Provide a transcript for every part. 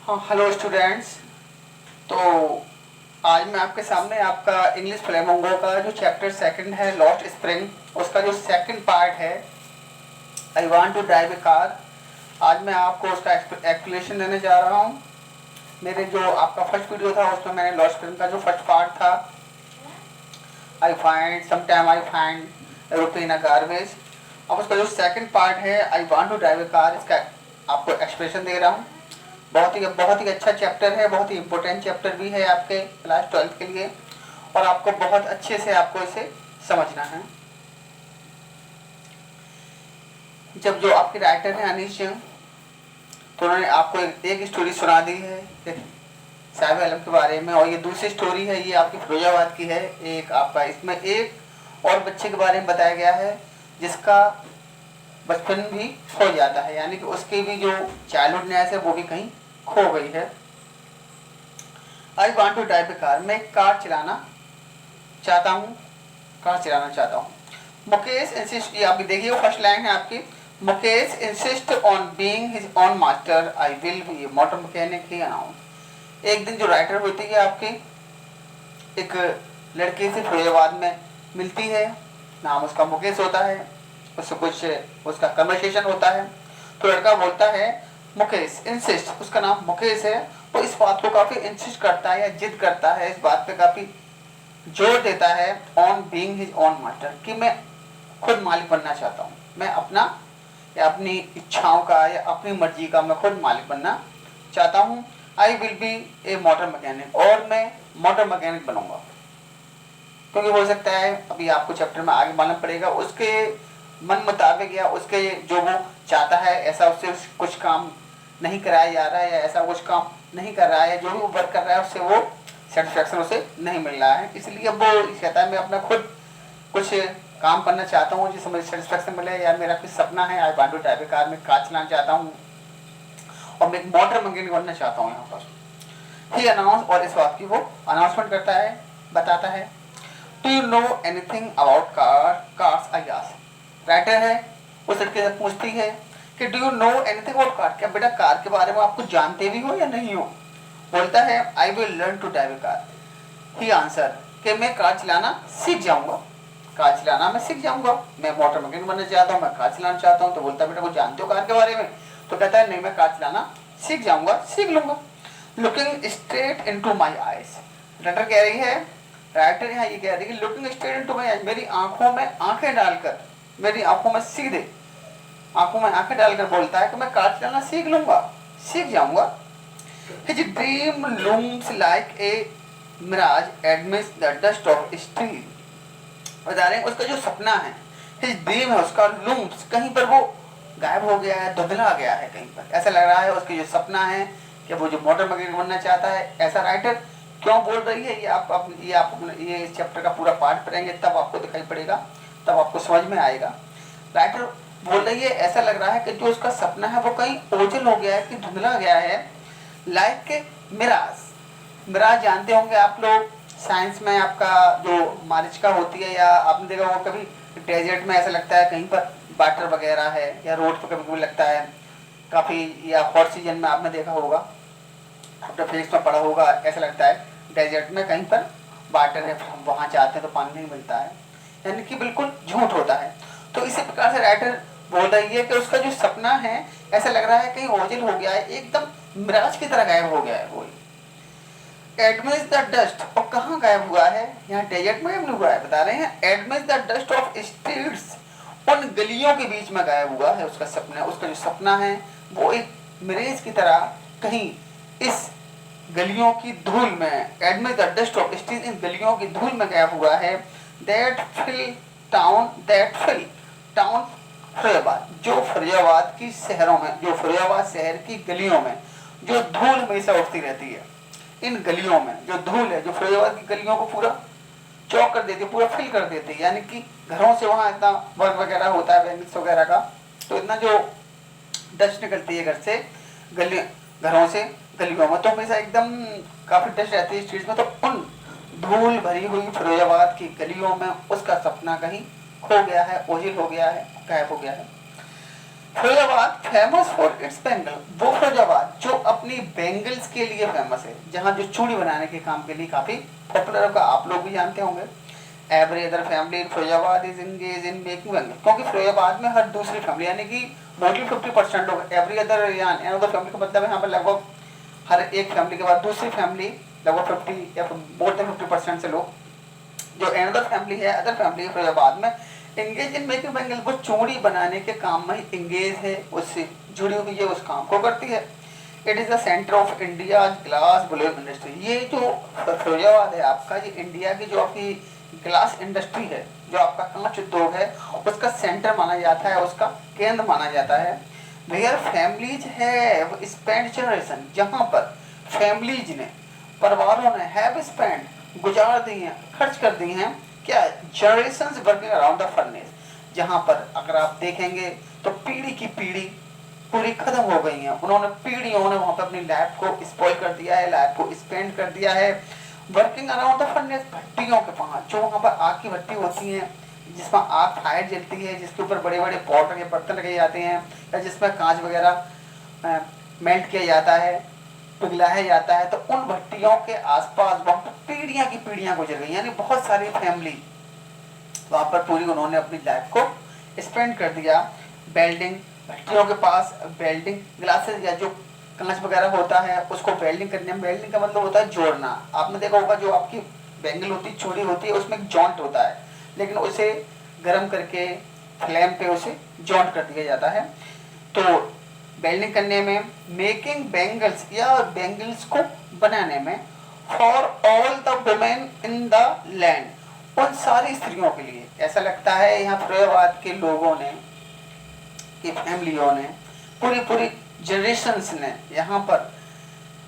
हाँ, hello students. तो आज मैं आपके सामने आपका इंग्लिश फ्लेमिंगो का जो चैप्टर सेकंड है लॉस्ट स्प्रिंग, उसका जो सेकंड पार्ट है I want to drive a car, आज मैं आपको उसका एक्सप्लेनेशन देने जा रहा हूँ। मेरे जो आपका फर्स्ट वीडियो था उसमें मैंने लॉस्ट स्प्रिंग का जो फर्स्ट पार्ट था I find aeroplane a garbage, अब उसका जो सेकंड पार्ट है I want to drive a car, इसका आपको एक्सप्लेनेशन दे रहा हूँ। बहुत ही अच्छा चैप्टर है, बहुत ही इम्पोर्टेंट चैप्टर भी है आपके क्लास 12 के लिए, और आपको बहुत अच्छे से आपको इसे समझना है। जब जो आपके राइटर हैं अनीश जंग, तो उन्होंने आपको एक स्टोरी सुना दी है साहिब आलम के बारे में, और ये दूसरी स्टोरी है, ये आपकी फिरोजाबाद की है। एक आपका इसमें एक और बच्चे के बारे में बताया गया है जिसका बचपन भी खो जाता है, यानी कि उसकी भी जो चाइल्डहुडनेस है वो भी कहीं खो गई है। I want to drive a car, मैं कार चलाना चाहता हूँ। मुकेश इंसिस्ट, ये आप देखिए फर्स्ट लाइन है आपकी, Mukesh insist on being his own master, I will be A motor mechanic he announce. एक दिन जो राइटर होती है आपकी एक लड़के से फरीदाबाद में मिलती है, नाम उसका मुकेश होता है, उससे कुछ उसका कन्वर्सेशन होता है। तो लड़का बोलता है मुकेश इंसिस्ट, उसका नाम मुकेश है, वो इस बात को काफ़ी इंसिस्ट करता है या जिद करता है, इस बात पे काफ़ी जोर देता है on being his own master, कि मैं खुद मालिक बनना चाहता हूँ, मैं अपना या अपनी इच्छाओं का या अपनी मर्जी का मैं खुद मालिक बनना चाहता हूँ। I will be A motor mechanic, और मैं मोटर मैकेनिक बनूंगा, क्योंकि हो सकता है अभी आपको चैप्टर में आगे मालूम पड़ेगा उसके मन मुताबिक या उसके जो वो चाहता है ऐसा उससे कुछ काम नहीं कराया जा रहा है, या ऐसा कुछ काम नहीं कर रहा है, जो भी वो वर्क कर रहा है उससे वो सेटिस्फेक्शन उसे नहीं मिल रहा है, इसलिए वो कहता है मैं अपना खुद कुछ काम करना चाहता हूँ जिससे मुझे सेटिस्फेक्शन मिले, या मेरा कुछ सपना है, I want to drive a car, मैं कार चलाना चाहता हूँ और मैं एक मोटर मैकेनिक बनना चाहता हूँ यहाँ पर। ही अनाउंस, और इस बात की वो अनाउंसमेंट करता है, बताता है। Do you know anything about cars, I ask. Writer है, उस लड़के से पूछती है कि do you know anything about car, क्या बेटा कार के बारे में आप कुछ जानते भी हो या नहीं हो। बोलता है I will learn to drive a car. He answer, कि मैं कार चलाना सीख जाऊंगा, कार चलाना मैं सीख जाऊंगा, मैं मोटर मैकेनिक बनना चाहता हूँ, मैं कार चलाना चाहता हूँ। तो बोलता है बेटा कुछ जानते हो कार के बारे में, तो कहता है नहीं मैं कार चलाना सीख जाऊंगा, सीख लूंगा। Looking straight into my eyes, writer कह रही है, राइटर यहाँ ये कह रही है कि looking straight into my eyes, मेरी आंखों में आंखें डालकर, मेरी आंखों में सीधे आंखों में आंखें डालकर बोलता है कि मैं कार चलाना सीख लूंगा, सीख जाऊंगा। His dream looms like a mirage amidst the dust of steel, बता रहे हैं उसका जो सपना है, His dream है उसका, looms कहीं पर वो गायब हो गया है, धुंधला गया है कहीं पर, ऐसा लग रहा है उसकी जो सपना है कि वो जो मोटर मैकेनिक बनना चाहता है। ऐसा राइटर क्यों बोल रही है, ये इस चैप्टर का पूरा पार्ट पढ़ेंगे तब आपको दिखाई पड़ेगा, तब आपको समझ में आएगा। राइटर बोल रही है ऐसा लग रहा है कि जो उसका सपना है वो कहीं ओझल हो गया है, कि धुंधला गया है, लाइक मिराज। मिराज जानते होंगे आप लोग, साइंस में आपका जो मारिचका होती है, या आपने देखा होगा कभी डेजर्ट में ऐसा लगता है कहीं पर वाटर वगैरह है, या रोड पर कभी कभी लगता है काफ़ी, या हॉट सीजन में आपने देखा होगा, अपने फिजिक्स में पढ़ा होगा, ऐसा लगता है डेजर्ट में कहीं पर वाटर है, हम वहाँ जाते हैं तो पानी नहीं मिलता है, यानी कि बिल्कुल झूठ होता है। तो इसी प्रकार से राइटर बोल रही है कि उसका जो सपना है ऐसा लग रहा है कहीं ओझल हो गया है, एकदम मिराज की तरह गायब हो गया है वो। एडमिट द डस्ट, और कहाँ गायब हुआ है, यहाँ डेजर्ट में गायब हुआ है, बता रहे हैं admit the dust of streets, उन गलियों के बीच में गायब हुआ है उसका सपना। उसका जो सपना है वो एक मिरेज की तरह कहीं इस गलियों की धूल में, amid the dust of street, इन गलियों की धूल में गायब हुआ है। दैट फिल टाउन फरीदाबाद, जो फरीदाबाद की शहरों में, जो फरीदाबाद शहर की गलियों में जो धूल हमेशा उठती रहती है, इन गलियों में जो धूल है, जो फरीदाबाद की गलियों को पूरा चौक कर देती है, पूरा फिल कर देती है, यानी कि घरों से वहाँ इतना वर्क वगैरह होता है बैंगल्स वगैरह का, तो इतना जो डस्ट निकलती है घर से, गली घरों से गलियों में, तो हमेशा एकदम काफ़ी डस्ट रहती है स्ट्रीट्स में। तो उन धूल भरी हुई फरीदाबाद की गलियों में उसका सपना कहीं खो गया है, ओझल हो गया है, गायब हो गया है। Firozabad famous for its bangle, वो फिरोजाबाद जो अपनी बैंगल्स के लिए फेमस है, जहाँ जो चूड़ी बनाने के काम के लिए काफी पॉपुलर होगा, आप लोग भी जानते होंगे। Every other family in Firozabad is engage in making bangle, क्योंकि फिरोजाबाद में हर दूसरी फैमिली यानी कि मोस्टली 50% लोग एवरी अदर या अनदर फैमिली का मतलब यहाँ पर लगभग हर एक फैमिली के बाद दूसरी फैमिली लगभग 50 या मोर देन 50% से लोग जो अनदर फैमिली है, अदर फैमिली फिरोजाबाद में इंगेज इन मेकिंग बैंगल, वो चूड़ी बनाने के काम में इंगेज है, उससे जुड़ी हुई है, उस काम को करती है। It is the centre of India glass blowing industry, ये जो फिरोजाबाद है आपका, ये इंडिया की जो आपकी ग्लास इंडस्ट्री है, जो आपका कांच उद्योग है, उसका सेंटर माना जाता है, उसका केंद्र माना जाता है। वेयर फैमिलीज है स्पेंड जनरेशन, जहाँ पर फैमिलीज ने, परिवारों ने हैव स्पेंड गुजार दी हैं, खर्च कर दी हैं क्या, generations working around the furnace, जहाँ पर अगर आप देखेंगे तो पीढ़ी की पीढ़ी पूरी खत्म हो गई है, उन्होंने पीढ़ियों ने वहां पर अपनी लाइफ को स्पॉइल कर दिया है, लाइफ को स्पेंड कर दिया है वर्किंग अराउंड द फर्नेस, भट्टियों के पास, जो वहां पर आग की भट्टी होती है, जिसमें आग फायर जलती है, जिसके ऊपर बड़े बड़े पॉट के बर्तन लगे जाते हैं, या जिसमें कांच वगैरह मेल्ट किया जाता है, पिघलाया जाता है, तो उन भट्टियों के आसपास वहां पर पीढ़ियां की पीढ़ियां गुजर गई, यानी बहुत सारी फैमिली वहां पर पूरी उन्होंने अपनी लाइफ को स्पेंड कर दिया। वेल्डिंग, भट्टियों के पास वेल्डिंग ग्लासेस या जो कांच वगैरह होता है उसको वेल्डिंग करने में, वेल्डिंग का मतलब होता है जोड़ना, आपने देखा होगा जो आपकी बैंगल होती है, चूड़ी होती है, उसमें एक जॉइंट होता है, लेकिन उसे गर्म करके फ्लेम पे उसे जॉइंट कर दिया जाता है। तो वेल्डिंग करने में, मेकिंग बैंगल्स या बैंगल्स को बनाने में, for all the women in the land, उन सारी स्त्रियों के लिए, ऐसा लगता है यहाँ फिरोजाबाद के लोगों ने, की फैमिलियों ने, पूरी पूरी जनरेशन्स ने यहाँ पर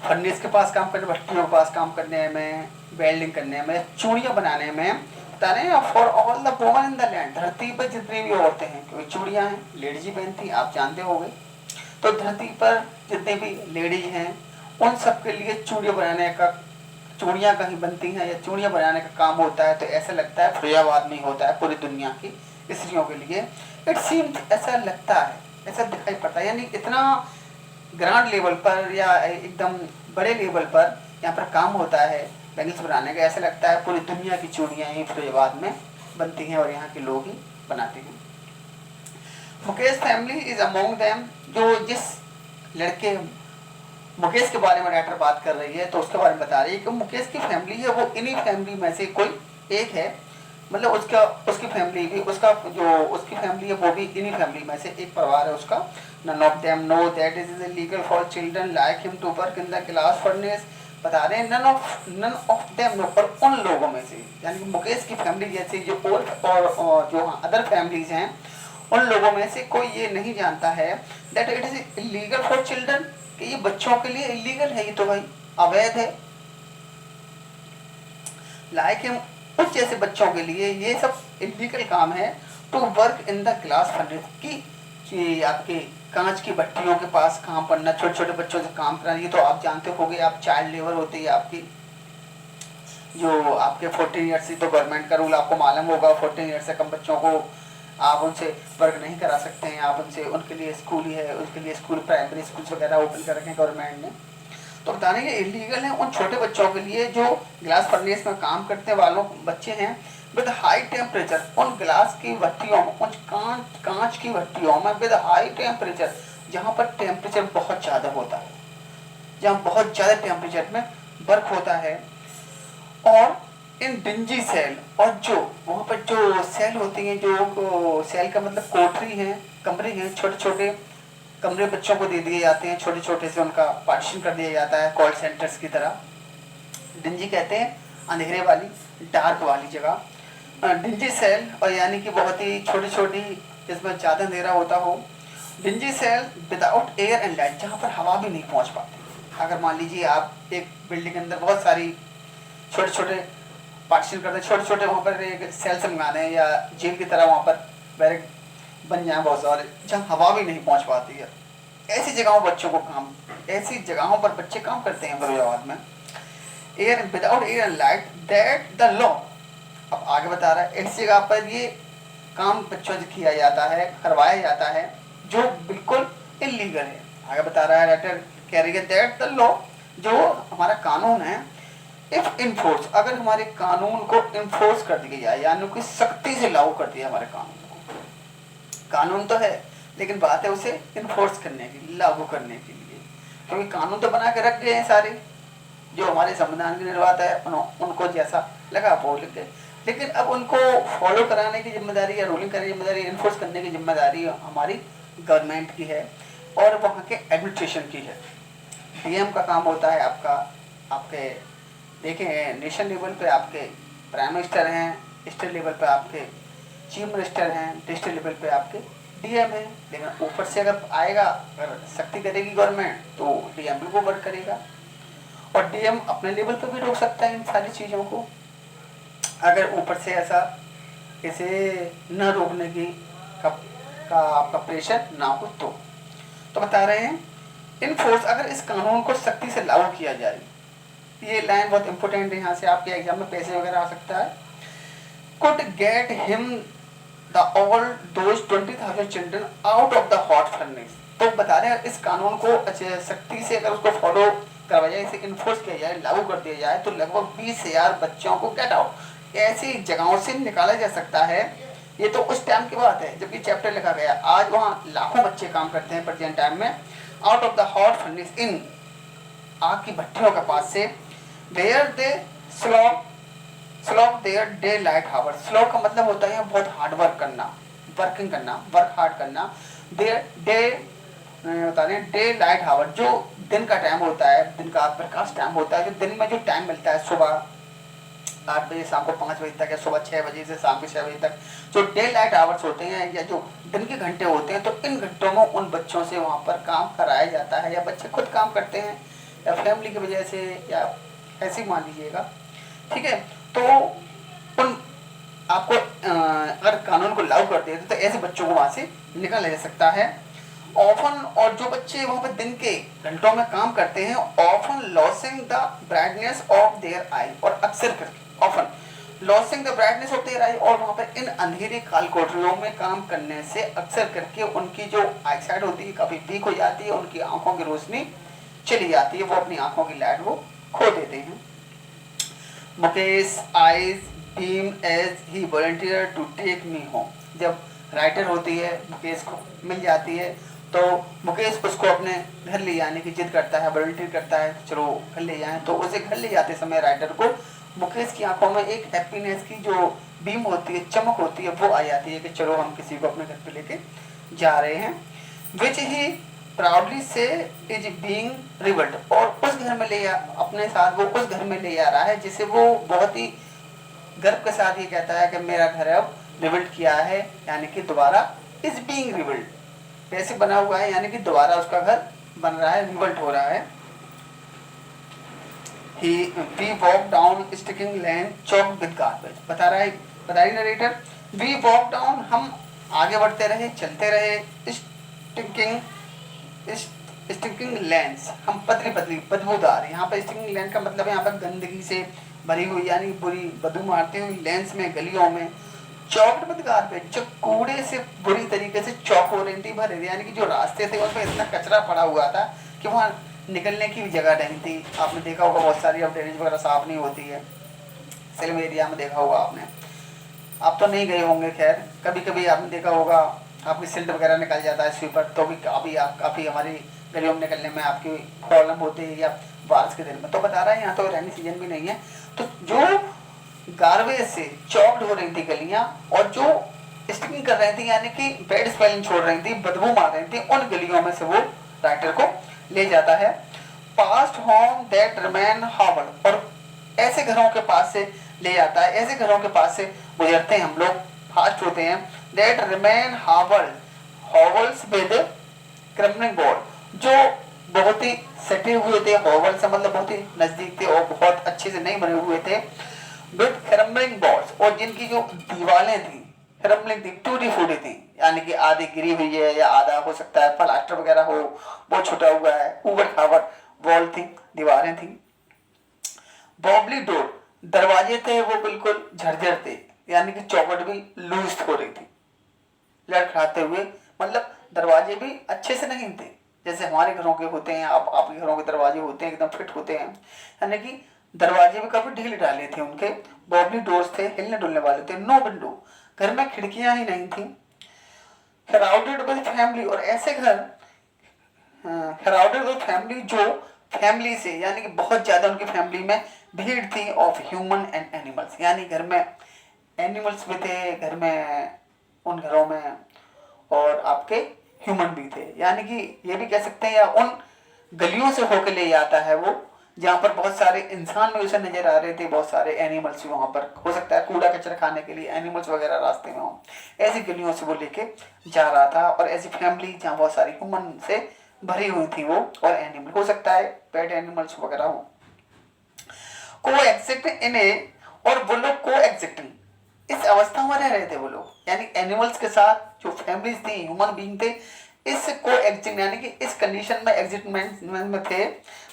फर्नेस के पास काम करने, भट्टियों के पास काम करने में, वेल्डिंग करने में, चूड़ियाँ बनाने में, for all the women in the land, धरती पर जितनी भी औरतें हैं, क्योंकि चूड़ियाँ हैं लेडीज ही पहनती, आप जानते होंगे, तो धरती पर जितने भी लेडीज हैं उन सब के लिए चूड़ियाँ बनाने का, चूड़ियाँ कहीं बनती हैं या चूड़ियाँ बनाने का काम होता है, तो ऐसा लगता है फिरोजाबाद में ही होता है पूरी दुनिया की स्त्रियों के लिए। इट सीम्स, ऐसा लगता है, ऐसा दिखाई पड़ता है, यानी इतना ग्रांड लेवल पर या एकदम बड़े लेवल पर यहाँ पर काम होता है बैंगल्स बनाने का, ऐसा लगता है पूरी दुनिया की चूड़ियाँ ही फिरोजाबाद में बनती हैं और यहाँ के लोग ही बनाते हैं। Mukesh family is among them, जो जिस लड़के मुकेश के बारे में राइटर बात कर रही है तो उसके बारे में बता रही है कि मुकेश की फैमिली है वो इन्हीं फैमिली में से कोई एक है, मतलब उसका, उसकी फैमिली भी, उसका जो उसकी फैमिली है वो भी इन्हीं फैमिली में से एक परिवार है उसका। None of them know that it is illegal for children like him to work in the glass furnace, बता रहे हैं नन ऑफ देम नो, पर उन लोगों में से, यानी कि मुकेश की फैमिली जैसे जो और जो अदर फैमिलीज हैं, उन लोगों में से कोई ये नहीं जानता है that it is illegal for children, कि ये बच्चों के लिए इलीगल है, ये तो भाई अवैध है। लाइक हिम, कुछ जैसे बच्चों के लिए ये सब इलीगल काम है, to work in the glass furnace, की आपके कांच की भट्टियों के पास काम करना, छोटे छोटे बच्चों से काम कराना, ये तो आप जानते होंगे, आप चाइल्ड लेबर होती है आपकी, जो आपके 14 ईयर्स से, तो गवर्नमेंट का रूल आपको मालूम होगा, 14 ईयर्स से कम बच्चों को आप उनसे वर्क नहीं करा सकते हैं, आप उनसे, उनके लिए स्कूल ही है, उसके लिए स्कूल, प्राइमरी स्कूल वगैरह ओपन कर रखे हैं गवर्नमेंट ने, तो बताने ये इलीगल है उन छोटे बच्चों के लिए जो ग्लास फर्नेस में काम करते वालों बच्चे हैं, विद हाई टेम्परेचर, उन ग्लास की भट्टियों में, उन कांच की भट्टियों में विद हाई टेम्परेचर, जहाँ पर टेम्परेचर बहुत ज़्यादा होता है, जहाँ बहुत ज़्यादा टेम्परेचर में वर्क होता है, और इन डिंजी सेल, और जो वहाँ पर जो सेल होती हैं, जो सेल का मतलब कोठरी हैं, कमरे हैं, छोटे छोटे कमरे बच्चों को दे दिए जाते हैं, छोटे छोटे से उनका पार्टीशन कर दिया जाता है कॉल सेंटर्स की तरह। डिंजी कहते हैं अंधेरे वाली, डार्क वाली जगह, डिंजी सेल, और यानी कि बहुत ही छोटी छोटी, जिसमें ज़्यादा अंधेरा होता हो। Dingy cell without air and light, जहाँ पर हवा भी नहीं पहुँच पाती। अगर मान लीजिए आप एक बिल्डिंग के अंदर बहुत सारी छोटे छोटे पार्टीशन करते हैं, छोटे छोटे वहाँ पर एक सेल्स मंगाने हैं, या जेल की तरह वहाँ पर बैरक बन जाए बहुत सारे, जहाँ हवा भी नहीं पहुँच पाती है, ऐसी जगहों बच्चों को काम, ऐसी जगहों पर बच्चे काम करते हैं फिरोजाबाद में। Air without air and light that the law, अब आगे बता रहा है, ऐसी जगह पर ये काम बच्चों से किया जाता है, करवाया जाता है, जो बिल्कुल इलीगल है। आगे बता रहा है writer carry that the law, जो हमारा कानून है, इफ इन्फोर्स, अगर हमारे कानून को इन्फोर्स कर दिया जाए, यानी कि सख्ती से लागू कर दिया हमारे कानून को। कानून तो है लेकिन बात है उसे इन्फोर्स करने की, लागू करने के लिए, क्योंकि कानून तो बना के रख गए हैं सारे, जो हमारे संविधान के निर्माता है उनको जैसा लगा वो लिख गए, लेकिन अब उनको फॉलो कराने की जिम्मेदारी या रूलिंग करने की जिम्मेदारी, इन्फोर्स करने की जिम्मेदारी हमारी गवर्नमेंट की है और वहाँ के एडमिनिस्ट्रेशन की है। डीएम का काम होता है आपका, आपके देखें नेशनल लेवल पे आपके प्राइम मिनिस्टर हैं, स्टेट लेवल पे आपके चीफ मिनिस्टर हैं, डिस्ट्रिक्ट लेवल पे आपके डीएम है, लेकिन ऊपर से अगर आएगा, अगर सख्ती करेगी गवर्नमेंट तो डीएम भी को वर्क करेगा, और डीएम अपने लेवल पे भी रोक सकता है इन सारी चीज़ों को, अगर ऊपर से ऐसा इसे न रोकने की का आपका प्रेशर ना हो तो बता रहे हैं इनफोर्स, अगर इस कानून को सख्ती से लागू किया जाए, ये लाइन बहुत इंपॉर्टेंट है, यहाँ से आपके एग्जाम में पैसे वगैरह आ सकता है, could get him the all those 20,000 children out of the hot furnace। तो बता रहे हैं इस कानून को अच्छे सख्ती से अगर उसको फॉलो करवाया जाए, इसे इन्फोर्स किया जाए, लागू कर दिया जाए, तो लगभग 20,000 बच्चों को गेट आउट ऐसी जगहों से निकाला जा सकता है। ये तो उस टाइम की बात है जब ये चैप्टर लिखा गया, आज वहाँ लाखों बच्चे काम करते हैं प्रेजेंट टाइम में, out of the hot furnace, इन आग की भट्टियों के पास से, where they slog their daylight hour, slog का मतलब होता है बहुत हार्ड वर्क करना, वर्किंग करना, वर्क हार्ड करना, देयर डे बता रहे हैं डे लाइट हावर, जो दिन का टाइम होता है, दिन का प्रकाश टाइम होता है, जो दिन में जो टाइम मिलता है सुबह 8 बजे शाम को 5 बजे तक या सुबह 6 बजे से शाम के 6 बजे तक, जो डे लाइट आवर्स होते हैं या जो दिन के घंटे होते हैं, तो इन घंटों में उन बच्चों से वहाँ पर काम कराया जाता है, या बच्चे खुद काम करते हैं या फैमिली की वजह से, या ऐसे मान लीजिएगा, ठीक है। तो उन आपको अगर कानून को लागू कर देते तो ऐसे बच्चों को वहाँ से निकाला जा सकता है। ऑफन, और जो बच्चे वहाँ पर दिन के घंटों में काम करते हैं, often losing the brightness of their eye, और अक्सर करके often losing the brightness of their eye, और वहाँ पर इन अंधेरे काल कोठरियों में काम करने से अक्सर करके उनकी जो आई साइट होती है काफ़ी वीक हो जाती है, उनकी आंखों की रोशनी चली जाती है, वो अपनी आंखों की लाइट वो खो देते हैं। Mukesh eyes beam as he volunteer to take me home, जब राइटर होती है मुकेश को मिल जाती है तो मुकेश उसको अपने घर ले जाने की जिद करता है, वॉलंटियर करता है, चलो घर ले जाएं, तो उसे घर ले जाते समय राइटर को मुकेश की आंखों में एक हैप्पीनेस की जो बीम होती है, चमक होती है, वो आ जाती है कि चलो हम किसी को अपने घर पे लेके जा रहे हैं, विच ही प्राउडली से इज बीइंग रिवल्ड, और उस घर में ले अपने साथ वो उस घर में ले जा रहा है जिसे वो बहुत ही गर्व के साथ ये कहता है कि मेरा घर अब रिबिल्ड किया है, यानी कि दोबारा इज बीइंग रिबिल्ड, कैसे बना हुआ है, यानी कि दोबारा उसका घर बन रहा है, रिबिल्ड हो रहा है। We walk down sticking lane choked with garbage, बता रहा है, बताइए नरेटर, we walk down, हम आगे बढ़ते रहे, चलते रहे, स्टिंकिंग लेंस, हम पतली पतली बदबूदार, यहाँ पर स्टिंकिंग लेंस का मतलब है यहाँ पर गंदगी से भरी हुई यानी बुरी बदबू मारती हुई लेंस में, गलियों में, चौकट विद गार्बेज, जो कूड़े से बुरी तरीके से चौक हो रही थी, भरे थे, यानी कि जो रास्ते थे उस पर इतना कचरा पड़ा हुआ था कि वहाँ निकलने की भी जगह नहीं थी। आपने देखा होगा बहुत सारी अब ड्रेनेज वगैरह साफ नहीं होती है, सिल्म एरिया में देखा होगा आपने, आप तो नहीं गए होंगे, खैर कभी कभी आपने देखा होगा आपकी सिल्ट वगैरह निकल जाता है स्वीपर, तो भी काफ़ी हमारी गलियों में निकलने में आपकी प्रॉब्लम होती है, या बारिश के दिन में। तो बता रहा है यहाँ तो रेनी सीजन भी नहीं है, तो जो गार्बेज से चौकड हो रही थी गलियाँ, और जो स्टिकिंग कर रही थी यानी कि बैड स्मेलिंग छोड़ रही थी, बदबू मार रही थी, उन गलियों में से वो राइटर को ले जाता है। Past home that remain Howell, और ऐसे घरों के पास से ले जाता है, ऐसे घरों के पास से गुजरते हैं हम लोग, फास्ट होते हैं, that remain hovel, hovels with crumbling board, जो बहुत ही सटे हुए थे, हॉवल से मतलब बहुत ही नजदीक थे और बहुत अच्छे से नहीं बने हुए थे, विद क्रम्बलिंग बोर्ड्स, और जिनकी जो दीवारें थी क्रम्बलिंग थी, टूटी फूटी थी, यानी कि आधी गिरी हुई है या आधा हो सकता है प्लास्टर वगैरह हो वो छुटा हुआ है, ऊबड़ खाबड़ वॉल थी, दीवारें थी। बॉबली डोर, दरवाजे थे वो बिल्कुल झरझर थे, यानी कि चौखट भी लूज हो रही थी, लड़खड़ाते हुए, मतलब दरवाजे भी अच्छे से नहीं थे जैसे हमारे घरों के होते हैं, आपके घरों के दरवाजे होते हैं एकदम फिट होते हैं, यानी कि दरवाजे भी काफी ढीले ढाले थे उनके, बॉबली डोर्स थे, हिलने डुलने वाले थे, नो विंडो, घर में खिड़कियां ही नहीं थी। क्राउडेड विद फैमिली, और ऐसे घर क्राउडेड विद फैमिली जो फैमिली से यानी कि बहुत ज्यादा उनकी फैमिली में भीड़ थी ऑफ ह्यूमन एंड एनिमल्स, यानी घर में एनिमल्स भी थे घर में उन घरों में, और आपके ह्यूमन भी थे, यानी कि ये भी कह सकते हैं या उन गलियों से होकर ले जाता है वो जहाँ पर बहुत सारे इंसान भी उसे नजर आ रहे थे, बहुत सारे एनिमल्स भी वहाँ पर, हो सकता है कूड़ा कचरा खाने के लिए एनिमल्स वगैरह रास्ते में हो, ऐसी गलियों से वो लेके जा रहा था, और ऐसी फैमिली जहाँ बहुत सारी ह्यूमन से भरी हुई थी वो, और एनिमल हो सकता है पेट एनिमल्स वगैरह हो। को एग्जिस्ट इन ए, और वो लोग को एग्जिस्टिंग इस अवस्था में रह रहे थे वो लोग, यानी एनिमल्स के साथ जो फैमिलीज थी, ह्यूमन बीइंग थे, इस को एग्जिस्ट यानी कि इस कंडीशन में एग्जिस्टमेंट में थे,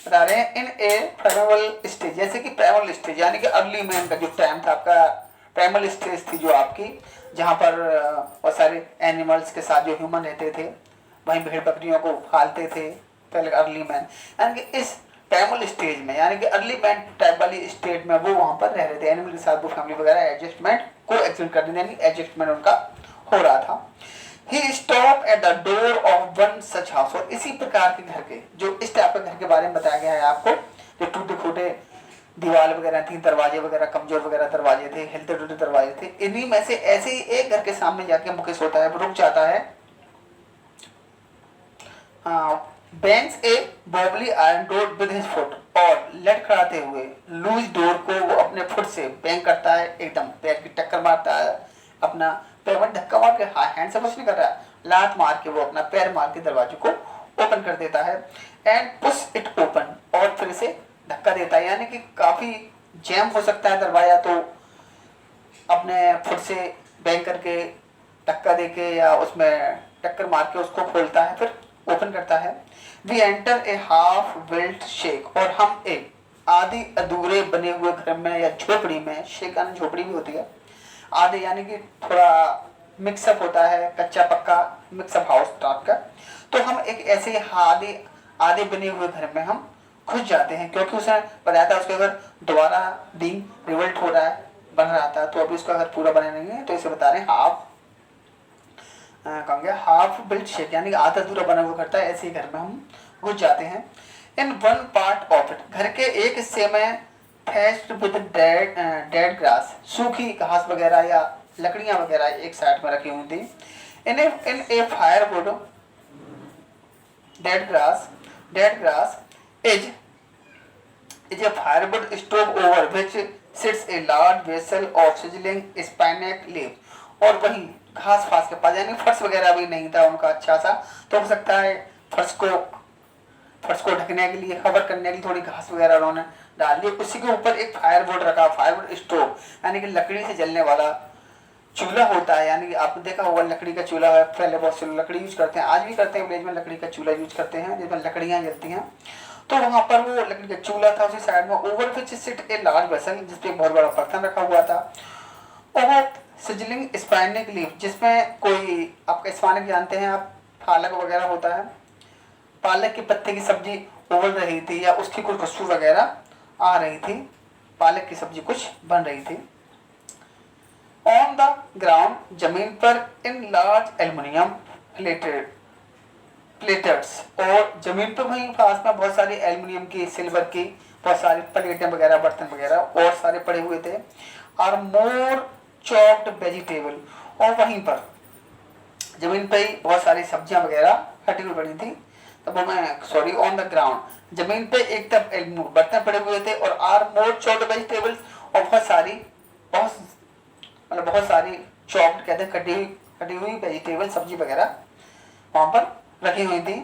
बता रहे हैं इन ए प्राइमल स्टेज, जैसे कि प्राइमल स्टेज यानी कि अर्ली मैन का जो टाइम था आपका, प्राइमल स्टेज थी जो आपकी, जहाँ पर बहुत सारे एनिमल्स के साथ जो ह्यूमन रहते थे, वहीं भेड़ बकरियों को पालते थे पहले अर्ली मैन, यानी कि इस प्राइमल स्टेज में यानी कि अर्ली मैन टाइप वाली स्टेज में वो वहां पर रह रहे थे, एनिमल के साथ वो फैमिली वगैरह एडजस्टमेंट को एग्जिस्ट कर देते, यानी एडजस्टमेंट उनका हो रहा था। He stop at the door of one such house, और इसी प्रकार के घर के जो इस टाइप के घर के बारे में बताया गया है आपको, जो टूटे फूटे दीवार वगैरह थी, दरवाजे वगैरह कमजोर वगैरह दरवाजे थे, हिलते टूटे दरवाजे थे, इन्हीं में से ऐसे ही एक घर के सामने जाके मुकेश होता है, रुक जाता है, bangs a wobbly iron door with his foot, और लड़खड़ाते हुए लूज डोर को वो अपने फुट से बैंग करता है, एकदम पैर की टक्कर मारता है, अपना पैर में धक्का मार के, हैंड से कुछ नहीं कर रहा, लात मार के वो अपना पैर मार के दरवाजे को ओपन कर देता है, एंड पुश इट ओपन, और फिर से धक्का देता है, यानी कि काफी जैम हो सकता है दरवाजा, तो अपने फुट से बैंग करके धक्का देके या उसमें टक्कर मार के उसको खोलता है, फिर ओपन करता है। We enter a half built shack, और हम एक आधे अधूरे बने हुए घर में या झोपड़ी में, शेक यानी झोपड़ी भी होती है, आधे यानी कि थोड़ा मिक्सअप होता है, कच्चा पक्का मिक्सअप हाउस टाइप का, तो हम एक ऐसे आधे आधे बने हुए घर में हम घुस जाते हैं, क्योंकि उसने बताया था उसके अगर दोबारा दिन रिवल्ट हो रहा है, बन रहा था, तो अभी उसका अगर पूरा बने नहीं है, तो इसे बता रहे हैं हाफ कहेंगे हाफ बिल्ट शेक, यानी कि आधा अधूरा बना हुआ करता है, ऐसे ही घर में हम घुस जाते हैं। In one part of it, घर के एक हिस्से में थैच्ड विद डेड ग्रास, सूखी घास वगैरह या लकड़ियां वगैरह एक साइड में रखी हुई थी। In a firewood dead grass is a firewood stove over which sits a large vessel of sizzling spinach leaf, और वहीं घास फास के पास, यानी फर्श वगैरह भी नहीं था उनका अच्छा सा, तो हो सकता है फर्श को ढकने के लिए, कवर करने के लिए थोड़ी घास वगैरह उन्होंने डाल दी, उसी के ऊपर एक फायरवुड रखा, फायरवुड स्टोव यानी कि लकड़ी से जलने वाला चूल्हा होता है, यानी कि आपने देखा होगा लकड़ी का चूल्हा है, पहले बहुत से लकड़ी यूज करते हैं, आज भी करते हैं विलेज में, लकड़ी का चूल्हा यूज करते हैं जिसमें लकड़ियां जलती हैं, तो वहां पर वो लकड़ी का चूल्हा था, उसी साइड में over which sit a large vessel, जिसपे एक बहुत बड़ा बर्तन रखा हुआ था, और सिजलिंग स्पाइनिक लीफ, जिसमें कोई आपका स्पाइनिक जानते हैं आप, पालक वगैरह होता है, पालक के पत्ते की सब्जी उबल रही थी या उसकी कुछ खुशबू वगैरह आ रही थी, पालक की सब्जी कुछ बन रही थी। ऑन द ग्राउंड, जमीन पर, इन लार्ज एल्युमिनियम प्लेटर्स, और जमीन पर वहीं पास में बहुत सारी एल्युमिनियम की, सिल्वर की बहुत सारी प्लेटें वगैरह, बर्तन वगैरह और सारे पड़े हुए थे। और मोर चॉप्ड वेजिटेबल, और वहीं पर जमीन पे ही बहुत सारी सब्जियां वगैरह कटी हुई पड़ी थी, तब मैं सॉरी ऑन द ग्राउंड, जमीन पे एक तरफ बर्तन पड़े हुए थे, और आर मोर चॉप्ड वेजिटेबल्स, और बहुत सारी चॉप्ड कहते हैं कटी हुई वेजिटेबल, सब्जी वगैरह वहां पर रखी हुई थी।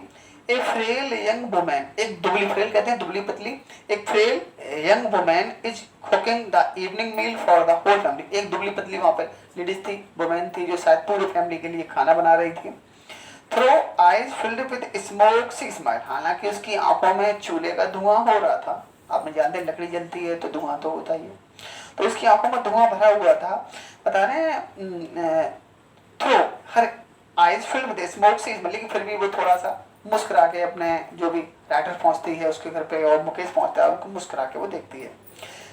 ए फ्रेल यंग वुमेन, एक दुबली, फ्रेल कहते हैं दुबली पतली, एक frail young women is cooking the evening meal for the whole family, एक दुबली पतली वहां पे लेडीज थी, वुमेन थी, जो शायद पूरी फैमिली के लिए खाना बना रही थी। Through eyes filled with smoke she smile, हालांकि उसकी आंखों में चूल्हे का धुआं हो रहा था, आपने जानते हैं लकड़ी जलती है तो धुआं तो होता ही है, तो उसकी आंखों में धुआं भरा हुआ था। बता रहे हैं through, her eyes filled with smoke she is, लेकिन फिर भी वो थोड़ा सा मुस्कुरा के अपने जो भी राइटर पहुंचती है उसके घर पे और मुकेश पहुंचता है उनको मुस्कुरा के वो देखती है।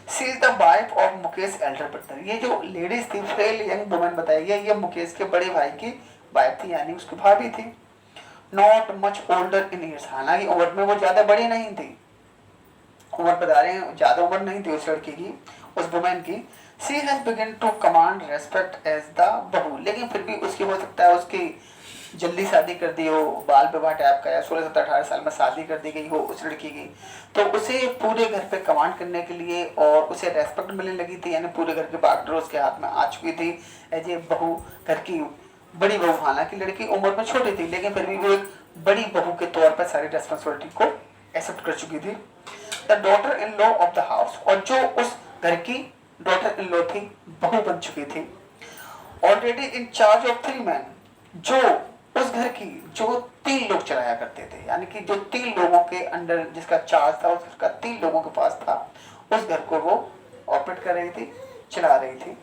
She is the wife of Mukesh elder brother, ये जो लेडीज थी फ्रेल यंग वुमन बताई गई, ये मुकेश के बड़े भाई की वाइफ थी यानी उसकी भाभी थी। Not much older in years, हालांकि उम्र में वो ज्यादा बड़ी नहीं थी, उम्र बता रहे हैं ज्यादा उम्र नहीं थी उस लड़की की, उस वुमेन की। She has begun to command respect as the bahu, लेकिन फिर भी उसकी हो सकता है उसकी जल्दी शादी कर दी हो, बाल विवाह टाइप का, या 16-17-18 साल में शादी कर दी गई हो उस लड़की की, तो उसे पूरे घर पे कमांड करने के लिए और उसे रेस्पेक्ट मिलने लगी थी, यानी पूरे घर के बागडोर उसके हाथ में आ चुकी थी एज ए बहू, घर की बड़ी बहू। हालांकि लड़की उम्र में छोटी थी लेकिन फिर भी वो एक बड़ी बहू के तौर पर सारी रेस्पॉन्सिबिलिटी को एक्सेप्ट कर चुकी थी। The daughter in law of the house, और जो उस घर की डॉटर इन लॉ थी, बहू बन चुकी थी। Already in charge of 3 man, जो उस घर की जो 3 लोग चलाया करते थे, यानी कि जो 3 लोगों के अंडर जिसका चार्ज था, उस घर का 3 लोगों के पास था, उस घर को वो ऑपरेट कर रही थी, चला रही थी।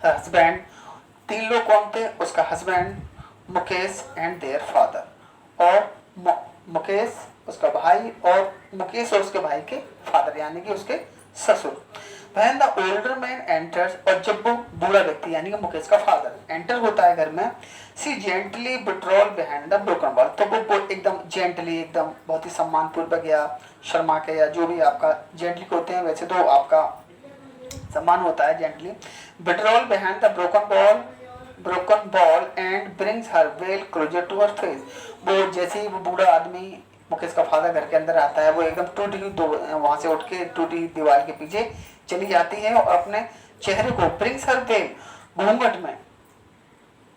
हस्बैंड, 3 लोग कौन थे, उसका husband, Mukesh and their father, और मुकेश उसका भाई और मुकेश और उसके भाई के फादर यानी कि उसके ससुर। When the older man enters, और जब वो बूढ़ा व्यक्ति यानी कि मुकेश का फादर एंटर होता है घर में, she gently withdraw behind the broken wall, तो वो एकदम जेंटली, एकदम बहुत ही सम्मान पूर्वक या शर्मा के या जो भी आपका जेंटली होते हैं वैसे तो आपका सम्मान होता है gently, withdraw behind the broken ball and brings her veil closer to her face। वो जैसे ही वो बूढ़ा आदमी मुकेश का फादर घर के अंदर आता है, वो एकदम टूटी हुई वहां से उठ के टूटी दीवार के पीछे चली जाती है और अपने चेहरे को ब्रिंग्स हर वेल, घूंघट में,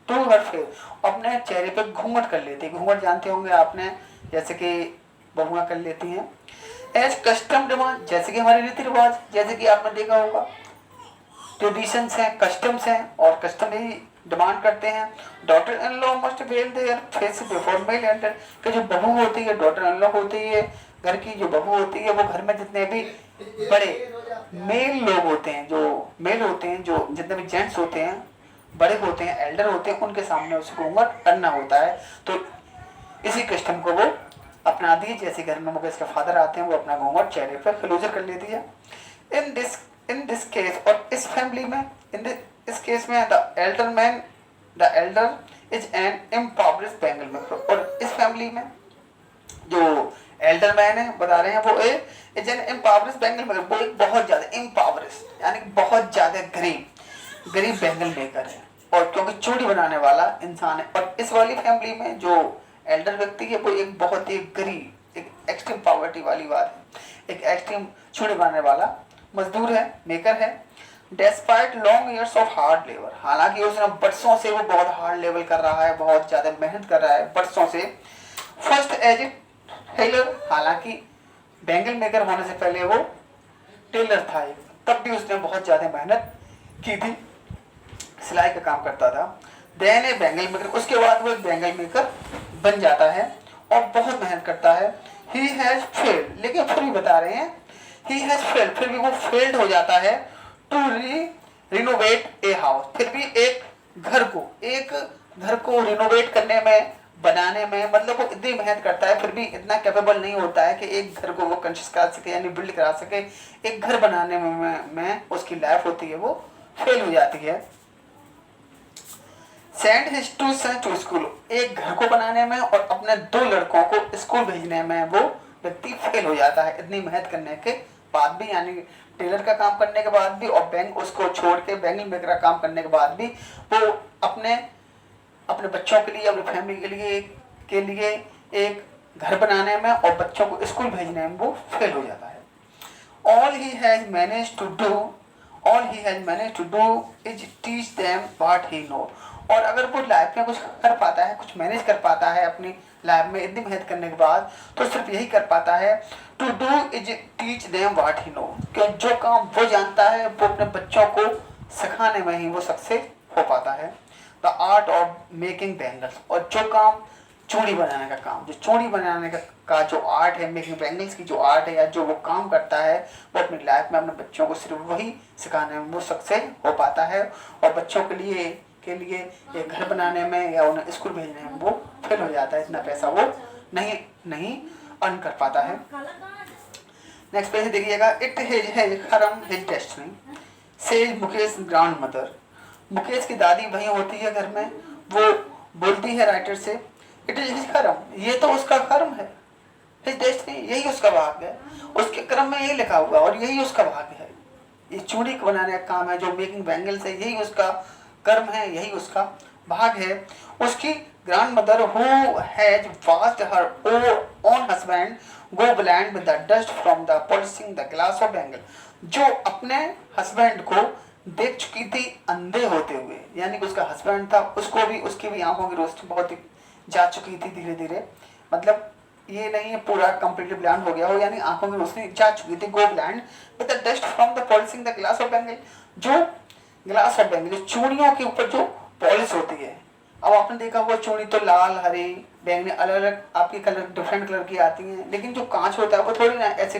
टू हर फेस, अपने चेहरे पे घूंघट कर लेती है। घूंघट जानते होंगे आपने, जैसे कि बहुआ कर लेती हैं। एज कस्टम डिमांड, जैसे कि हमारे रीति रिवाज, जैसे कि आपने देखा होगा ट्रेडिशंस हैं, कस्टम्स हैं और कस्टम ही डिमांड करते हैं। Daughter in law must veil their face before male enter, कि जो बहू होती है, डॉटर इन लॉ होती है, घर की जो बहू होती है, वो घर में जितने भी बड़े मेल लोग होते हैं, जो मेल होते हैं, जो जितने भी जेंट्स होते हैं, बड़े होते हैं, एल्डर होते हैं, उनके सामने उसको घूंघट करना होता है। तो इसी कस्टम को वो अपना दी। जैसे घर में मुकेश के फादर आते हैं, वो अपना घूंघट चेहरे पर क्लोजर कर लेती है। इन दिस केस, और इस फैमिली में, इस केस में the elder is an impoverished bangle maker, और इस फैमिली में जो एल्डर मैन है बता रहे हैं वो is an impoverished bangle maker, वो एक बहुत ज्यादा इम्पावरिश्ड यानी बहुत ज्यादा गरीब बेंगल मेकर है, और क्योंकि चूड़ी बनाने वाला इंसान है। और इस वाली फैमिली में जो एल्डर व्यक्ति है वो एक बहुत ही गरीब, एक एक्सट्रीम पॉवर्टी वाली बात है, एक एक्सट्रीम चूड़ी बनाने वाला मजदूर है, मेकर है। Despite long years of hard labour, हालांकि उसने बरसों से वो बहुत हार्ड लेवल कर रहा है, बहुत ज्यादा मेहनत कर रहा है बरसों से। फर्स्ट एज ए टेलर, हालांकि बेंगल मेकर होने से पहले वो टेलर था, तब भी उसने बहुत ज्यादा मेहनत की थी, सिलाई का काम करता था। देन ए बेंगल मेकर, उसके बाद वो एक बेंगल मेकर बन जाता है और बहुत मेहनत करता है। ही हैज फेल्ड, लेकिन फिर भी बता रहे हैं ही हैज फेल्ड, फिर भी वो फेल्ड हो जाता है टू रिनोवेट ए हाउस, फिर भी एक घर को रिनोवेट करने में, बनाने में, मतलब वो इतनी मेहनत करता है फिर भी इतना कैपेबल नहीं होता है कि एक घर को वो कंस्ट्रक्ट करा सके यानी बिल्ड करा सके। एक घर बनाने में उसकी लाइफ होती है वो फेल हो जाती है। Send his two son to school, एक घर को बनाने में और अपने 2 लड़कों को स्कूल भेजने में वो व्यक्ति फेल हो जाता है, इतनी मेहनत करने के बाद भी, यानी टेलर का काम करने के बाद भी और बैंक उसको छोड़ के बेंगल मेकर का काम करने के बाद भी वो अपने बच्चों के लिए, अपनी फैमिली के लिए एक घर बनाने में और बच्चों को स्कूल भेजने में वो फेल हो जाता है। All he has manage to do is teach them what he know, और अगर वो लाइफ में कुछ कर पाता है, कुछ मैनेज कर पाता है अपनी लाइफ में इतनी मेहनत करने के बाद, तो सिर्फ यही कर पाता है, to do is teach them what he know, कि जो काम वो जानता है वो अपने बच्चों को सिखाने में ही वो सक्सेस हो पाता है। The art of making bangles, और जो काम चूड़ी बनाने का काम, जो चूड़ी बनाने का जो आर्ट है, मेकिंग बैंगल्स की जो आर्ट है या जो वो काम करता है, वो अपनी लाइफ में अपने बच्चों को सिर्फ वही सिखाने में वो सक्सेस हो पाता है और बच्चों के लिए के लिए एक घर बनाने में या उन्हें स्कूल भेजने में वो फेल हो जाता है, इतना पैसा वो नहीं अर्न कर पाता है। नेक्स्ट पेज देखिएगा, इट है हरम his destiny says Mukesh grand mother. Mukesh की दादी वही होती है घर में, वो बोलती है राइटर से, इट इज हिज कर्म, ये तो उसका कर्म है, हिज डेस्टिनी, यही उसका भाग्य है, उसके कर्म में यही लिखा हुआ और यही उसका भाग्य है। ये चूड़ी बनाने का काम है जो मेकिंग बैंगल्स है, यही उसका कर्म है, यही उसका भाग है। उसकी grand mother who has washed her own husband go blind with the dust from the polishing the glass of bangle, जो अपने हस्बैंड को देख चुकी थी अंधे होते हुए, यानी कि उसका हस्बैंड था, उसको भी उसकी भी आंखों की रोशनी बहुत ही जा चुकी थी धीरे धीरे, मतलब ये नहीं है पूरा कंप्लीटली ब्लाइंड हो गया हो, यानी आंखों की रोशनी जा चुकी थी। Go blind with the dust from the polishing the glass of bangle, जो ग्लास ऑफ बैंगल जो चूड़ियों के ऊपर जो पॉलिश होती है। अब आपने देखा हुआ चूड़ी तो लाल, हरी, बैंगनी, अलग अलग आपकी कलर डिफरेंट कलर की आती हैं, लेकिन जो कांच होता है वो थोड़ी ना ऐसे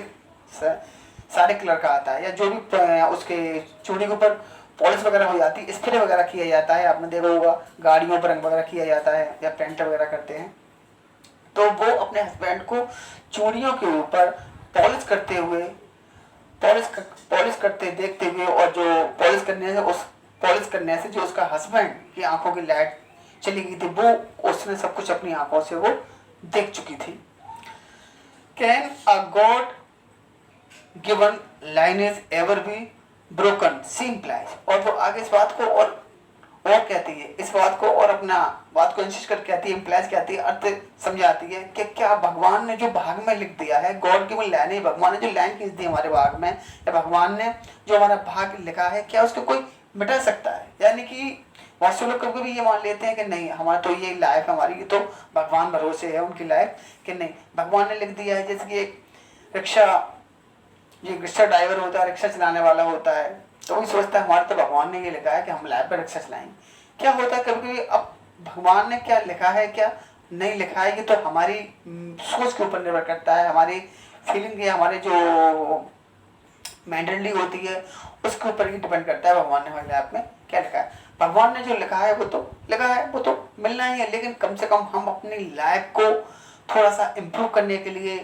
सारे कलर का आता है, या जो भी उसके चूड़ी के ऊपर पॉलिश वगैरह हो जाती है, स्प्रे वगैरह किया जाता है, आपने देखा होगा गाड़ियों पर रंग वगैरह किया जाता है या पेंट वगैरह करते हैं, तो वो अपने हस्बैंड को चूड़ियों के ऊपर पॉलिश करते हुए पॉलिश करते देखते हुए, और जो पॉलिश करने से जो उसका हस्बैंड की आंखों की लाइट चली गई थी, वो उसने सब कुछ अपनी आंखों से वो देख चुकी थी। Can a God given line is ever be broken she implies, और वो आगे इस बात को और कहती है, इस बात को और अपना बात को इंसिस्ट करके कहती है, इम्प्लाइज कहती है, अर्थ समझाती है कि क्या भगवान ने जो भाग में लिख दिया है, गॉड की वो लाइन है, भगवान ने जो लाइन खींच दी हमारे भाग में, या भगवान ने जो हमारा भाग लिखा है, क्या उसको कोई मिटा सकता है? यानी कि बहुत से लोग कभी कभी ये मान लेते हैं कि नहीं, हमारा तो ये लाइफ हमारी तो भगवान भरोसे है उनकी लाइफ, कि नहीं भगवान ने लिख दिया है। जैसे कि एक रिक्शा ड्राइवर होता है, रिक्शा चलाने वाला होता है, तो वही सोचता है हमारे तो भगवान ने ये लिखा है कि हम लाइफ पर रिक्शा चलाएंगे। क्या होता है कभी कभी, अब भगवान ने क्या लिखा है क्या नहीं लिखा है, ये तो हमारी सोच के ऊपर निर्भर करता है, हमारी फीलिंग या हमारे जो मेंटली होती है उसके ऊपर ही डिपेंड करता है भगवान ने हमारी लाइफ में क्या लिखा है। भगवान ने जो लिखा है वो तो लिखा है, वो तो मिलना ही है, लेकिन कम से कम हम अपनी लाइफ को थोड़ा सा इम्प्रूव करने के लिए